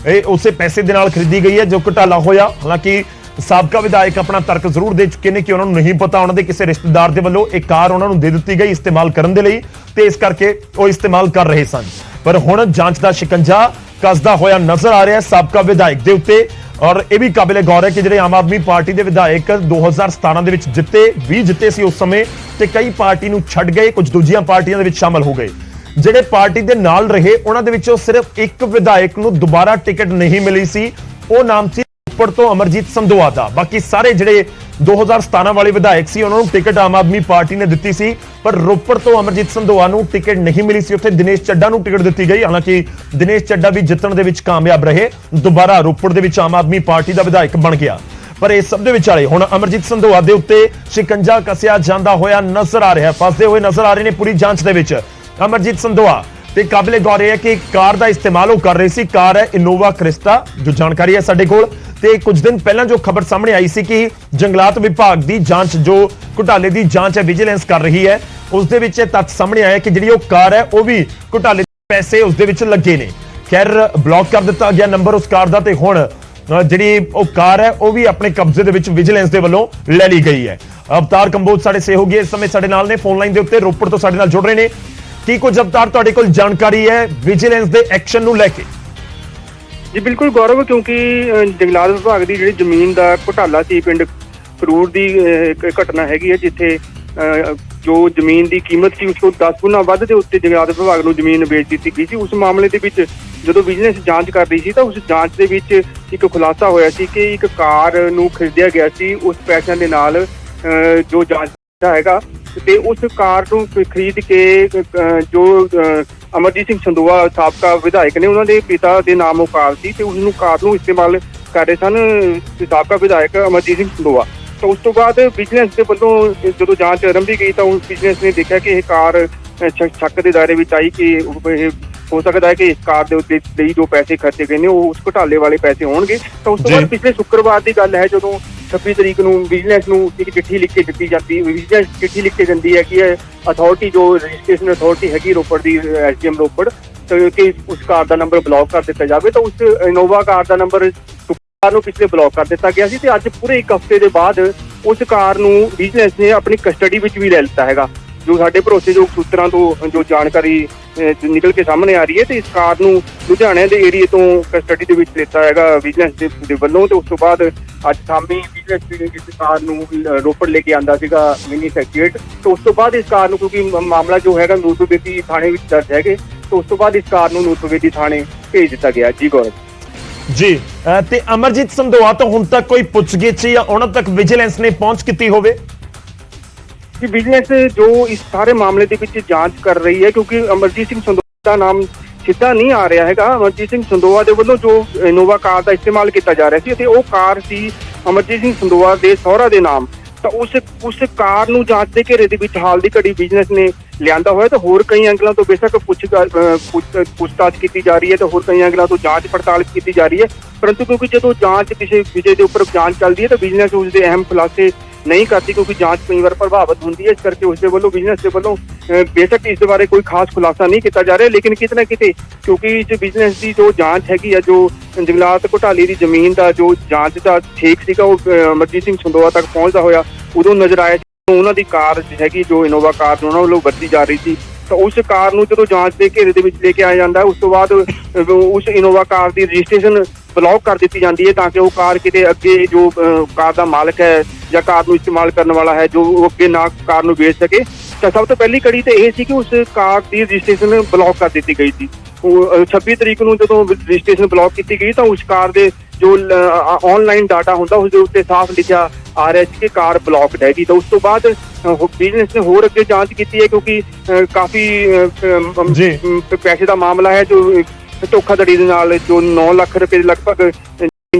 ਇਹ ਉਸੇ ਪੈਸੇ ਦੇ ਨਾਲ ਖਰੀਦੀ ਗਈ ਹੈ ਜੋ ਘੁਟਾਲਾ ਹੋਇਆ। ਹਾਲਾਂਕਿ ਸਾਬਕਾ ਵਿਧਾਇਕ ਆਪਣਾ ਤਰਕ ਜ਼ਰੂਰ ਦੇ ਚੁੱਕੇ ਨੇ ਕਿ ਉਹਨਾਂ ਨੂੰ ਨਹੀਂ ਪਤਾ, ਉਹਨਾਂ ਦੇ ਕਿਸੇ ਰਿਸ਼ਤੇਦਾਰ ਦੇ ਵੱਲੋਂ ਇਹ ਕਾਰ ਉਹਨਾਂ ਨੂੰ ਦੇ ਦਿੱਤੀ ਗਈ ਇਸਤੇਮਾਲ ਕਰਨ ਦੇ ਲਈ ਤੇ ਇਸ ਕਰਕੇ ਉਹ ਇਸਤੇਮਾਲ ਕਰ ਰਹੇ ਸਨ। ਪਰ ਹੁਣ ਜਾਂਚ ਦਾ ਸ਼ਿਕੰਜਾ ਕੱਸਦਾ ਹੋਇਆ ਨਜ਼ਰ ਆ ਰਿਹਾ ਹੈ ਸਾਬਕਾ ਵਿਧਾਇਕ ਦੇ ਉੱਤੇ। ਔਰ ਇਹ ਵੀ ਕਾਬਿਲੇ ਗੌਰ ਹੈ ਕਿ ਜਿਹੜੇ ਆਮ ਆਦਮੀ ਪਾਰਟੀ ਦੇ ਵਿਧਾਇਕ 2017 ਦੇ ਵਿੱਚ ਜਿੱਤੇ ਸੀ ਉਸ ਸਮੇਂ ਤੇ ਕਈ ਪਾਰਟੀ ਨੂੰ ਛੱਡ ਗਏ, ਕੁਝ ਦੂਜੀਆਂ ਪਾਰਟੀਆਂ ਦੇ ਵਿੱਚ ਸ਼ਾਮਲ ਹੋ ਗਏ। ਜਿਹੜੇ ਪਾਰਟੀ ਦੇ ਨਾਲ ਰਹੇ ਉਹਨਾਂ ਦੇ ਵਿੱਚੋਂ ਸਿਰਫ ਇੱਕ ਵਿਧਾਇਕ ਨੂੰ ਦੁਬਾਰਾ ਟਿਕਟ ਨਹੀਂ ਮਿਲੀ ਸੀ, ਉਹ ਨਾਮ ਸੀ ਰੋਪੜ ਤੋਂ ਅਮਰਜੀਤ ਸੰਧੋਆ ਦਾ। ਬਾਕੀ ਸਾਰੇ ਜਿਹੜੇ 2017 ਵਾਲੇ ਵਿਧਾਇਕ ਸੀ ਉਹਨਾਂ ਨੂੰ ਟਿਕਟ ਆਮ ਆਦਮੀ ਪਾਰਟੀ ਨੇ ਦਿੱਤੀ ਸੀ, ਪਰ ਰੋਪੜ ਤੋਂ ਅਮਰਜੀਤ ਸੰਧੋਆ ਨੂੰ ਟਿਕਟ ਨਹੀਂ ਮਿਲੀ ਸੀ। ਉੱਥੇ ਦਿਨੇਸ਼ ਚੱਡਾ ਨੂੰ ਟਿਕਟ ਦਿੱਤੀ ਗਈ। ਹਾਲਾਂਕਿ ਦਿਨੇਸ਼ ਚੱਡਾ ਵੀ ਜਿੱਤਣ ਦੇ ਵਿੱਚ ਕਾਮਯਾਬ ਰਹੇ, ਦੁਬਾਰਾ ਰੋਪੜ ਦੇ ਵਿੱਚ ਆਮ ਆਦਮੀ ਪਾਰਟੀ ਦਾ ਵਿਧਾਇਕ ਬਣ ਗਿਆ। ਪਰ ਇਸ ਸਭ ਦੇ ਵਿਚਾਲੇ ਹੁਣ ਅਮਰਜੀਤ ਸੰਧੋਆ ਦੇ ਉੱਤੇ ਸ਼ਿਕੰਜਾ ਕੱਸਿਆ ਜਾਂਦਾ ਹੋਇਆ ਨਜ਼ਰ ਆ ਰਿਹਾ, ਫਸਦੇ ਹੋਏ ਨਜ਼ਰ ਆ ਰਹੇ ਨੇ ਪੂਰੀ ਜਾਂਚ ਦੇ ਵਿੱਚ ਅਮਰਜੀਤ ਸੰਧੋਆ। ਤੇ ਕਾਬਿਲੇ ਗੌਰ ਹੈ ਕਿ ਕਾਰ ਦਾ ਇਸਤੇਮਾਲ ਉਹ ਕਰ ਰਹੇ ਸੀ, ਕਾਰ ਹੈ ਇਨੋਵਾ ਕ੍ਰਿਸਟਾ, ਜੋ ਜਾਣਕਾਰੀ ਹੈ ਸਾਡੇ ਕੋਲ। ਤੇ ਕੁਝ ਦਿਨ ਪਹਿਲਾਂ ਜੋ ਖਬਰ ਸਾਹਮਣੇ ਆਈ ਸੀ ਕਿ ਜੰਗਲਾਤ ਵਿਭਾਗ ਦੀ ਜਾਂਚ, ਜੋ ਘੁਟਾਲੇ ਦੀ ਜਾਂਚ ਹੈ ਵਿਜੀਲੈਂਸ ਕਰ ਰਹੀ ਹੈ, ਉਸ ਦੇ ਵਿੱਚ ਇਹ ਤੱਥ ਸਾਹਮਣੇ ਆਇਆ ਕਿ ਜਿਹੜੀ ਉਹ ਕਾਰ ਹੈ ਉਹ ਵੀ ਘੁਟਾਲੇ ਦੇ ਪੈਸੇ ਉਸ ਦੇ ਵਿੱਚ ਲੱਗੇ ਨੇ। ਖੈਰ ਬਲੌਕ ਕਰ ਦਿੱਤਾ ਗਿਆ ਨੰਬਰ ਉਸ ਕਾਰ ਦਾ, ਤੇ ਹੁਣ ਜਿਹੜੀ ਉਹ ਕਾਰ ਹੈ ਉਹ ਵੀ ਆਪਣੇ ਕਬਜ਼ੇ ਦੇ ਵਿੱਚ ਵਿਜੀਲੈਂਸ ਦੇ ਵੱਲੋਂ ਲੈ ਲਈ ਗਈ ਹੈ। ਅਵਤਾਰ ਕੰਬੋਜ ਸਾਡੇ ਸਹਿਯੋਗੀ ਇਸ ਸਮੇਂ ਸਾਡੇ ਨਾਲ ਨੇ, ਫੋਨ ਲਾਈਨ ਦੇ ਉੱਤੇ ਰੋਪੜ ਤੋਂ ਸਾਡੇ ਨਾਲ ਜੁੜ ਰਹੇ ਨੇ। ਕੀ ਕੁਝ ਅਵਤਾਰ ਤੁਹਾਡੇ ਕੋਲ ਜਾਣਕਾਰੀ ਹੈ ਵਿਜੀਲੈਂਸ ਦੇ ਐਕਸ਼ਨ ਨੂੰ ਲੈ ਕੇ? ਜੀ ਬਿਲਕੁਲ ਗੌਰਵ, ਕਿਉਂਕਿ ਜੰਗਲਾਤ ਵਿਭਾਗ ਦੀ ਜਿਹੜੀ ਜ਼ਮੀਨ ਦਾ ਘੁਟਾਲਾ ਸੀ ਪਿੰਡ ਕਰੂਰ ਦੀ ਇੱਕ ਘਟਨਾ ਹੈਗੀ ਹੈ, ਜਿੱਥੇ ਜੋ ਜ਼ਮੀਨ ਦੀ ਕੀਮਤ ਸੀ ਉਸ ਤੋਂ 10 ਗੁਣਾ ਵੱਧ ਦੇ ਉੱਤੇ ਜੰਗਲਾਤ ਵਿਭਾਗ ਨੂੰ ਜ਼ਮੀਨ ਵੇਚ ਦਿੱਤੀ ਗਈ ਸੀ। ਉਸ ਮਾਮਲੇ ਦੇ ਵਿੱਚ ਜਦੋਂ ਵਿਜੀਲੈਂਸ ਜਾਂਚ ਕਰ ਰਹੀ ਸੀ ਤਾਂ ਉਸ ਜਾਂਚ ਦੇ ਵਿੱਚ ਇੱਕ ਖੁਲਾਸਾ ਹੋਇਆ ਸੀ ਕਿ ਇੱਕ ਕਾਰ ਨੂੰ ਖਰੀਦਿਆ ਗਿਆ ਸੀ ਉਸ ਪੈਸਿਆਂ ਦੇ ਨਾਲ, ਜੋ ਜਾਂਚ ਹੈਗਾ। ਤੇ ਉਸ ਕਾਰ ਨੂੰ ਖਰੀਦ ਕੇ ਜੋ ਅਮਰਜੀਤ ਸਿੰਘ ਸੰਦੋਆ ਸਾਬਕਾ ਵਿਧਾਇਕ ਨੇ, ਉਹਨਾਂ ਦੇ ਪਿਤਾ ਦੇ ਨਾਮ ਉਹ ਕਾਰ ਸੀ ਤੇ ਉਸ ਨੂੰ ਕਾਰ ਨੂੰ ਇਸਤੇਮਾਲ ਕਰ ਰਹੇ ਸਨ ਸਾਬਕਾ ਵਿਧਾਇਕ ਅਮਰਜੀਤ ਸਿੰਘ ਸੰਦੋਆ। ਤਾਂ ਉਸ ਤੋਂ ਬਾਅਦ ਵਿਜੀਲੈਂਸ ਦੇ ਵੱਲੋਂ ਜਦੋਂ ਜਾਂਚ ਆਰੰਭੀ ਗਈ ਤਾਂ ਵਿਜੀਲੈਂਸ ਨੇ ਦੇਖਿਆ ਕਿ ਇਹ ਕਾਰ ਸ਼ੱਕ ਦੇ ਦਾਇਰੇ ਵਿੱਚ ਆਈ ਕਿ ਇਹ ਹੋ ਸਕਦਾ ਹੈ ਕਿ ਇਸ ਕਾਰ ਦੇ ਉੱਤੇ ਲਈ ਜੋ ਪੈਸੇ ਖਰਚੇ ਗਏ ਨੇ ਉਹ ਉਸ ਘੁਟਾਲੇ ਵਾਲੇ ਪੈਸੇ ਹੋਣਗੇ। ਤਾਂ ਉਸ ਤੋਂ ਬਾਅਦ ਪਿਛਲੇ ਸ਼ੁੱਕਰਵਾਰ ਦੀ ਗੱਲ ਹੈ, ਜਦੋਂ 26 ਤਰੀਕ ਨੂੰ ਵਿਜੀਲੈਂਸ ਨੂੰ ਇੱਕ ਚਿੱਠੀ ਲਿਖ ਕੇ ਦਿੱਤੀ ਜਾਂਦੀ, ਵਿਜੀਲੈਂਸ ਚਿੱਠੀ ਲਿਖ ਕੇ ਦਿੰਦੀ ਹੈ ਕਿ ਅਥਾਰਟੀ ਜੋ ਰਜਿਸਟ੍ਰੇਸ਼ਨ ਅਥਾਰਟੀ ਹੈਗੀ ਰੋਪੜ ਦੀ, SDM ਰੋਪੜ, ਕਿ ਉਸ ਕਾਰ ਦਾ ਨੰਬਰ ਬਲੌਕ ਕਰ ਦਿੱਤਾ ਜਾਵੇ। ਤਾਂ ਉਸ ਇਨੋਵਾ ਕਾਰ ਦਾ ਨੰਬਰ ਨੂੰ ਪਿਛਲੇ ਬਲੌਕ ਕਰ ਦਿੱਤਾ ਗਿਆ ਸੀ ਤੇ ਅੱਜ ਪੂਰੇ 1 ਹਫ਼ਤੇ ਦੇ ਬਾਅਦ ਉਸ ਕਾਰ ਨੂੰ ਵਿਜੀਲੈਂਸ ਨੇ ਆਪਣੀ ਕਸਟਡੀ ਵਿੱਚ ਵੀ ਲੈ ਲਿੱਤਾ ਹੈਗਾ। ਜੋ ਸਾਡੇ ਭਰੋਸੇਯੋਗ ਸੂਤਰਾਂ ਤੋਂ ਜੋ ਜਾਣਕਾਰੀ ਨਿਕਲ ਕੇ ਸਾਹਮਣੇ ਆ ਰਹੀ ਹੈ, ਤੇ ਇਸ ਕਾਰ ਨੂੰ ਲੁਧਿਆਣੇ ਦੇ ਏਰੀਏ ਤੋਂ ਕਸਟਡੀ ਦੇ ਵਿੱਚ ਲਿੱਤਾ ਹੈਗਾ ਵਿਜੀਲੈਂਸ ਦੇ ਵੱਲੋਂ। ਤੇ ਉਸ ਤੋਂ ਬਾਅਦ ਅੱਜ ਸ਼ਾਮੀ ਵਿਜੀਲੈਂਸ ਇਸ ਕਾਰ ਨੂੰ ਰੋਪੜ ਲੈ ਕੇ ਆਂਦਾ ਸੀਗਾ ਮਿੰਨੀ ਸੈਕਟਰੀਏਟ। ਤੇ ਉਸ ਤੋਂ ਬਾਅਦ ਇਸ ਕਾਰ ਨੂੰ, ਕਿਉਂਕਿ ਮਾਮਲਾ ਜੋ ਹੈਗਾ ਨੂਰਪੁਰਬੇਦੀ ਥਾਣੇ ਵਿੱਚ ਦਰਜ ਹੈਗੇ, ਤੇ ਉਸ ਤੋਂ ਬਾਅਦ ਇਸ ਕਾਰ ਨੂੰ ਨੂਰਪੁਰਬੇਦੀ ਥਾਣੇ ਭੇਜ ਦਿੱਤਾ ਗਿਆ। ਜੀ ਗੌਰਵ ਜੀ, ਤੇ ਅਮਰਜੀਤ ਸੰਧੋਆ ਤੋਂ ਹੁਣ ਤੱਕ ਕੋਈ ਪੁੱਛਗਿੱਛ ਜਾਂ ਉਹਨਾਂ ਤੱਕ ਵਿਜੀਲੈਂਸ ਨੇ ਪਹੁੰਚ ਕੀਤੀ ਹੋਵੇ? ਕਿ ਵਿਜੀਲੈਂਸ ਜੋ ਇਸ ਸਾਰੇ ਮਾਮਲੇ ਦੇ ਵਿੱਚ ਜਾਂਚ ਕਰ ਰਹੀ ਹੈ, ਕਿਉਂਕਿ ਅਮਰਜੀਤ ਸਿੰਘ ਸੰਦੋਆ ਦਾ ਨਾਮ ਸਿੱਧਾ ਨਹੀਂ ਆ ਰਿਹਾ ਹੈਗਾ। ਅਮਰਜੀਤ ਸਿੰਘ ਸੰਦੋਆ ਦੇ ਵੱਲੋਂ ਜੋ ਇਨੋਵਾ ਕਾਰ ਦਾ ਇਸਤੇਮਾਲ ਕੀਤਾ ਜਾ ਰਿਹਾ ਸੀ ਅਤੇ ਉਹ ਕਾਰ ਸੀ ਅਮਰਜੀਤ ਸਿੰਘ ਸੰਦੋਆ ਦੇ ਸਹੁਰਾ ਦੇ ਨਾਮ। ਤਾਂ ਉਸ ਕਾਰ ਨੂੰ ਜਾਂਚ ਦੇ ਘੇਰੇ ਦੇ ਵਿੱਚ ਹਾਲ ਦੀ ਘੜੀ ਵਿਜੀਲੈਂਸ ਨੇ ਲਿਆਂਦਾ ਹੋਇਆ। ਤਾਂ ਹੋਰ ਕਈ ਐਂਗਲਾਂ ਤੋਂ ਬੇਸ਼ੱਕ ਪੁੱਛਤਾਛ ਕੀਤੀ ਜਾ ਰਹੀ ਹੈ, ਤੇ ਹੋਰ ਕਈ ਐਂਗਲਾਂ ਤੋਂ ਜਾਂਚ ਪੜਤਾਲ ਕੀਤੀ ਜਾ ਰਹੀ ਹੈ, ਪਰੰਤੂ ਕਿਉਂਕਿ ਜਦੋਂ ਜਾਂਚ ਕਿਸੇ ਵਿਸ਼ੇ ਦੇ ਉੱਪਰ ਜਾਂਚ ਚੱਲਦੀ ਹੈ ਤਾਂ ਵਿਜੀਲੈਂਸ ਉਸ ਦੇ ਅਹਿਮ ਖੁਲਾਸੇ ਨਹੀਂ ਕਰਦੀ, ਕਿਉਂਕਿ ਜਾਂਚ ਕਈ ਵਾਰ ਪ੍ਰਭਾਵਿਤ ਹੁੰਦੀ ਹੈ। ਇਸ ਕਰਕੇ ਉਸ ਦੇ ਵੱਲੋਂ ਵਿਜੀਲੈਂਸ ਦੇ ਵੱਲੋਂ ਬੇਸ਼ੱਕ ਇਸ ਦੇ ਬਾਰੇ ਕੋਈ ਖਾਸ ਖੁਲਾਸਾ ਨਹੀਂ ਕੀਤਾ ਜਾ ਰਿਹਾ, ਲੇਕਿਨ ਕਿਤੇ ਨਾ ਕਿਤੇ ਕਿਉਂਕਿ ਇਸ ਵਿਜੀਲੈਂਸ ਦੀ ਜੋ ਜਾਂਚ ਹੈਗੀ ਆ, ਜੋ ਜੰਗਲਾਤ ਘੁਟਾਲੇ ਦੀ ਜ਼ਮੀਨ ਦਾ ਜੋ ਜਾਂਚ ਦਾ ਛੇਕ ਸੀਗਾ ਉਹ ਅਮਰਜੀਤ ਸਿੰਘ ਸੰਦੋਆ ਤੱਕ ਪਹੁੰਚਦਾ ਹੋਇਆ ਉਦੋਂ ਨਜ਼ਰ ਆਇਆ ਉਹਨਾਂ ਦੀ ਕਾਰ ਹੈਗੀ ਜੋ ਇਨੋਵਾ ਕਾਰ ਉਹਨਾਂ ਵੱਲੋਂ ਵਰਤੀ ਜਾ ਰਹੀ ਸੀ। ਤਾਂ ਉਸ ਕਾਰ ਨੂੰ ਜਦੋਂ ਜਾਂਚ ਦੇ ਘੇਰੇ ਦੇ ਵਿੱਚ ਲੈ ਕੇ ਆਇਆ ਜਾਂਦਾ, ਉਸ ਤੋਂ ਬਾਅਦ ਉਸ ਇਨੋਵਾ ਕਾਰ ਦੀ ਰਜਿਸਟ੍ਰੇਸ਼ਨ ਬਲੌਕ ਕਰ ਦਿੱਤੀ ਜਾਂਦੀ ਹੈ, ਤਾਂ ਕਿ ਉਹ ਕਾਰ ਕਿਤੇ ਅੱਗੇ ਜੋ ਕਾਰ ਦਾ ਮਾਲਕ ਹੈ ਜਾਂ ਕਾਰ ਨੂੰ ਇਸਤੇਮਾਲ ਕਰਨ ਵਾਲਾ ਹੈ ਜੋ ਉਹ ਅੱਗੇ ਨਾ ਕਾਰ ਨੂੰ ਵੇਚ ਸਕੇ। ਤਾਂ ਸਭ ਤੋਂ ਪਹਿਲੀ ਕੜੀ ਤੇ ਇਹ ਸੀ ਕਿ ਉਸ ਕਾਰ ਦੀ ਰਜਿਸਟ੍ਰੇਸ਼ਨ ਬਲੌਕ ਕਰ ਦਿੱਤੀ ਗਈ ਸੀ। 26 ਤਰੀਕ ਨੂੰ ਜਦੋਂ ਰਜਿਸਟ੍ਰੇਸ਼ਨ ਬਲੌਕ ਕੀਤੀ ਗਈ ਤਾਂ ਉਸ ਕਾਰ ਦੇ ਜੋ ਆਨਲਾਈਨ ਡਾਟਾ ਹੁੰਦਾ ਉਸ ਦੇ ਉੱਤੇ ਸਾਫ਼ ਲਿਖਿਆ ਆ ਰਿਹਾ ਸੀ ਕਿ ਕਾਰ ਬਲੌਕਡ ਹੈਗੀ। ਤਾਂ ਉਸ ਤੋਂ ਬਾਅਦ ਵਿਜੀਲੈਂਸ ਨੇ ਹੋਰ ਅੱਗੇ ਜਾਂਚ ਕੀਤੀ ਹੈ, ਕਿਉਂਕਿ ਕਾਫੀ ਪੈਸੇ ਦਾ ਮਾਮਲਾ ਹੈ ਜੋ ਧੋਖਾਧੜੀ ਦੇ ਨਾਲ ਜੋ 9 ਲੱਖ ਰੁਪਏ ਦੇ ਲਗਭਗ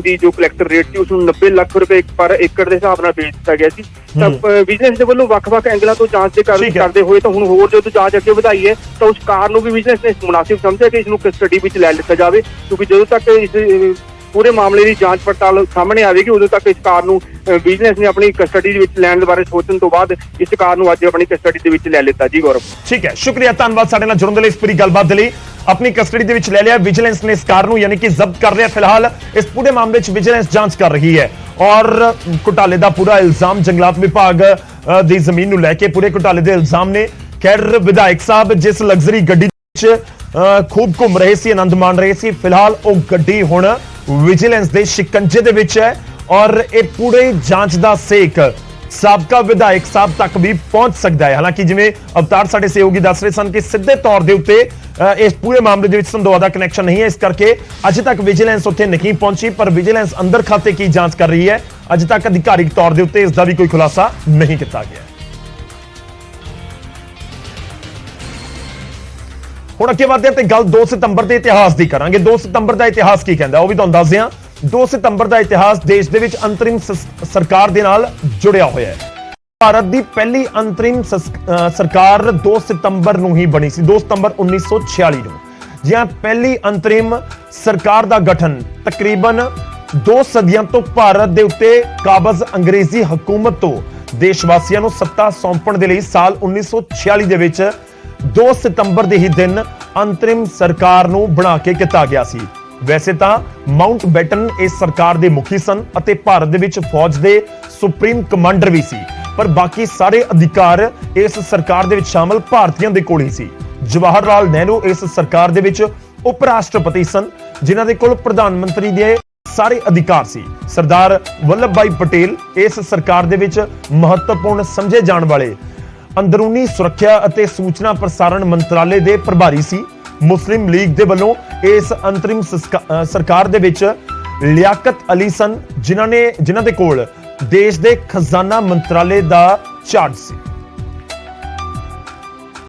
ਦੀ ਜੋ ਕਲੈਕਟਰ ਰੇਟ ਸੀ ਉਸ ਨੂੰ 90 ਲੱਖ ਰੁਪਏ ਪਰ ਏਕੜ ਦੇ ਹਿਸਾਬ ਨਾਲ ਵੇਚ ਦਿੱਤਾ ਗਿਆ ਸੀ। ਤਾਂ ਵਿਜੀਲੈਂਸ ਦੇ ਵੱਲੋਂ ਵੱਖ-ਵੱਖ ਐਂਗਲਾਂ ਤੋਂ ਜਾਂਚ ਕਰਦੇ ਹੋਏ ਤਾਂ ਹੁਣ ਹੋਰ ਜਦੋਂ ਜਾਂਚ ਅੱਗੇ ਵਧਾਈ ਹੈ ਤਾਂ ਉਸ ਕਾਰ ਨੂੰ ਵੀ ਵਿਜੀਲੈਂਸ ਨੇ ਮੁਨਾਸਿਬ ਸਮਝਿਆ ਕਿ ਇਸ ਨੂੰ ਕਸਟਡੀ ਵਿੱਚ ਲੈ ਲਿੱਤਾ ਜਾਵੇ, ਕਿਉਂਕਿ ਜਦੋਂ ਤੱਕ ਇਸ ਪੂਰੇ ਮਾਮਲੇ ਦੀ ਜਾਂਚ ਪੜਤਾਲ ਸਾਹਮਣੇ ਆਵੇਗੀ ਉਦੋਂ ਤੱਕ ਇਸ ਕਾਰ ਨੂੰ ਵਿਜੀਲੈਂਸ ਨੇ ਆਪਣੀ ਕਸਟਡੀ ਦੇ ਵਿੱਚ ਲੈਣ ਦੇ ਬਾਰੇ ਸੋਚਣ ਤੋਂ ਬਾਅਦ ਇਸ ਕਾਰ ਨੂੰ ਅੱਜ ਆਪਣੀ ਕਸਟਡੀ ਦੇ ਵਿੱਚ ਲੈ ਲਿੱਤਾ। ਜੀ ਗੌਰਵ ਠੀਕ ਹੈ, ਸ਼ੁਕਰੀਆ, ਧੰਨਵਾਦ ਸਾਡੇ ਨਾਲ ਜੁੜਨ ਦੇ ਲਈ, ਇਸ ਪੂਰੀ ਗੱਲਬਾਤ ਦੇ ਲਈ। ਆਪਣੀ ਕਸਟਡੀ ਦੇ ਵਿੱਚ ਲੈ ਲਿਆ ਵਿਜੀਲੈਂਸ ਨੇ ਇਸ ਕਾਰ ਨੂੰ, ਯਾਨੀ ਕਿ ਜ਼ਬਤ ਕਰ ਲਿਆ। ਫਿਲਹਾਲ ਇਸ ਪੂਰੇ ਮਾਮਲੇ 'ਚ ਵਿਜੀਲੈਂਸ ਜਾਂਚ ਕਰ ਰਹੀ ਹੈ ਔਰ ਘੁਟਾਲੇ ਦਾ ਪੂਰਾ ਇਲਜ਼ਾਮ ਜੰਗਲਾਤ ਵਿਭਾਗ ਦੀ ਜ਼ਮੀਨ ਨੂੰ ਲੈ ਕੇ ਪੂਰੇ ਘੁਟਾਲੇ ਦੇ ਇਲਜ਼ਾਮ ਨੇ। ਖੈਰ ਵਿਧਾਇਕ ਸਾਹਿਬ ਜਿਸ ਲਗਜ਼ਰੀ ਗੱਡੀ ਵਿੱਚ ਖੂਬ ਘੁੰਮ ਰਹੇ ਸੀ, ਆਨੰਦ ਮਾਣ ਰਹੇ ਸੀ, ਫਿਲਹਾਲ ਉਹ ਗੱਡੀ ਹੁਣ ਵਿਜੀਲੈਂਸ ਦੇ ਸ਼ਿਕੰਜੇ ਦੇ ਵਿੱਚ ਹੈ ਔਰ ਇਹ ਪੂਰੇ ਜਾਂਚ ਦਾ ਸੇਕ ਸਾਬਕਾ ਵਿਧਾਇਕ ਸਾਹਿਬ ਤੱਕ ਵੀ ਪਹੁੰਚ ਸਕਦਾ ਹੈ। ਹਾਲਾਂਕਿ ਜਿਵੇਂ ਅਵਤਾਰ ਸਾਡੇ ਸਹਿਯੋਗੀ ਦੱਸ ਰਹੇ ਸਨ ਕਿ ਸਿੱਧੇ ਤੌਰ ਦੇ ਉੱਤੇ ਇਸ ਪੂਰੇ ਮਾਮਲੇ ਦੇ ਵਿੱਚ ਸੰਦੋਆ ਦਾ ਕਨੈਕਸ਼ਨ ਨਹੀਂ ਹੈ, ਇਸ ਕਰਕੇ ਅਜੇ ਤੱਕ ਵਿਜੀਲੈਂਸ ਉੱਥੇ ਨਹੀਂ ਪਹੁੰਚੀ, ਪਰ ਵਿਜੀਲੈਂਸ ਅੰਦਰ ਖਾਤੇ ਕੀ ਜਾਂਚ ਕਰ ਰਹੀ ਹੈ, ਅਜੇ ਤੱਕ ਅਧਿਕਾਰਿਕ ਤੌਰ ਦੇ ਉੱਤੇ ਇਸ ਦਾ ਵੀ ਕੋਈ ਖੁਲਾਸਾ ਨਹੀਂ ਕੀਤਾ ਗਿਆ। ਹੁਣ ਅੱਗੇ ਵਧਦੇ ਹਾਂ ਤੇ ਗੱਲ 2 ਸਤੰਬਰ ਦੇ ਇਤਿਹਾਸ ਦੀ ਕਰਾਂਗੇ। 2 ਸਤੰਬਰ ਦਾ ਇਤਿਹਾਸ ਕੀ ਕਹਿੰਦਾ ਉਹ ਵੀ ਤੁਹਾਨੂੰ ਦੱਸਦੇ ਹਾਂ। 2 ਸਤੰਬਰ ਦਾ ਇਤਿਹਾਸ ਦੇਸ਼ ਦੇ ਵਿੱਚ ਅੰਤਰਿਮ ਸਰਕਾਰ ਦੇ ਨਾਲ ਜੁੜਿਆ ਹੋਇਆ ਹੈ। ਭਾਰਤ ਦੀ ਪਹਿਲੀ ਅੰਤਰਿਮ ਸਰਕਾਰ 2 ਸਤੰਬਰ ਨੂੰ ਹੀ ਬਣੀ ਸੀ, 2 ਸਤੰਬਰ 1946 ਨੂੰ। ਜਿਹਾਂ ਪਹਿਲੀ ਅੰਤਰਿਮ ਸਰਕਾਰ ਦਾ ਗਠਨ ਤਕਰੀਬਨ 2 ਸਦੀਆਂ ਤੋਂ ਭਾਰਤ ਦੇ ਉੱਤੇ ਕਾਬਜ਼ ਅੰਗਰੇਜ਼ੀ ਹਕੂਮਤ ਤੋਂ ਦੇਸ਼ ਵਾਸੀਆਂ ਨੂੰ ਸੱਤਾ ਸੌਂਪਣ ਦੇ ਲਈ ਸਾਲ 1946 ਦੇ ਵਿੱਚ 2 ਸਤੰਬਰ ਦੇ ਹੀ ਦਿਨ ਅੰਤਰਿਮ ਸਰਕਾਰ ਨੂੰ ਬਣਾ ਕੇ ਕੀਤਾ ਗਿਆ ਸੀ। ਵੈਸੇ ਤਾਂ ਮਾਊਂਟ ਬੈਟਨ ਇਸ ਸਰਕਾਰ ਦੇ ਮੁਖੀ ਸਨ ਅਤੇ ਭਾਰਤ ਦੇ ਵਿੱਚ ਫੌਜ ਦੇ ਸੁਪਰੀਮ ਕਮਾਂਡਰ ਵੀ ਸੀ, ਪਰ ਬਾਕੀ ਸਾਰੇ ਅਧਿਕਾਰ ਇਸ ਸਰਕਾਰ ਦੇ ਵਿੱਚ ਸ਼ਾਮਲ ਭਾਰਤੀਆਂ ਦੇ ਕੋਲ ਹੀ ਸੀ। ਜਵਾਹਰ ਲਾਲ ਨਹਿਰੂ ਇਸ ਸਰਕਾਰ ਦੇ ਵਿੱਚ ਉਪ ਰਾਸ਼ਟਰਪਤੀ ਸਨ, ਜਿਨ੍ਹਾਂ ਦੇ ਕੋਲ ਪ੍ਰਧਾਨ ਮੰਤਰੀ ਦੇ ਸਾਰੇ ਅਧਿਕਾਰ ਸੀ। ਸਰਦਾਰ ਵੱਲਭ ਭਾਈ ਪਟੇਲ ਇਸ ਸਰਕਾਰ ਦੇ ਵਿੱਚ ਮਹੱਤਵਪੂਰਨ ਸਮਝੇ ਜਾਣ ਵਾਲੇ ਅੰਦਰੂਨੀ ਸੁਰੱਖਿਆ ਅਤੇ ਸੂਚਨਾ ਪ੍ਰਸਾਰਣ ਮੰਤਰਾਲੇ ਦੇ ਪ੍ਰਭਾਰੀ ਸੀ। ਮੁਸਲਿਮ ਲੀਗ ਦੇ ਵੱਲੋਂ ਇਸ ਅੰਤਰਿਮ ਸਰਕਾਰ ਦੇ ਵਿੱਚ ਲਿਆਕਤ ਅਲੀ ਸਨ, ਜਿਨ੍ਹਾਂ ਦੇ ਕੋਲ ਦੇਸ਼ ਦੇ ਖਜ਼ਾਨਾ ਮੰਤਰਾਲੇ ਦਾ ਚਾਰਜ ਸੀ।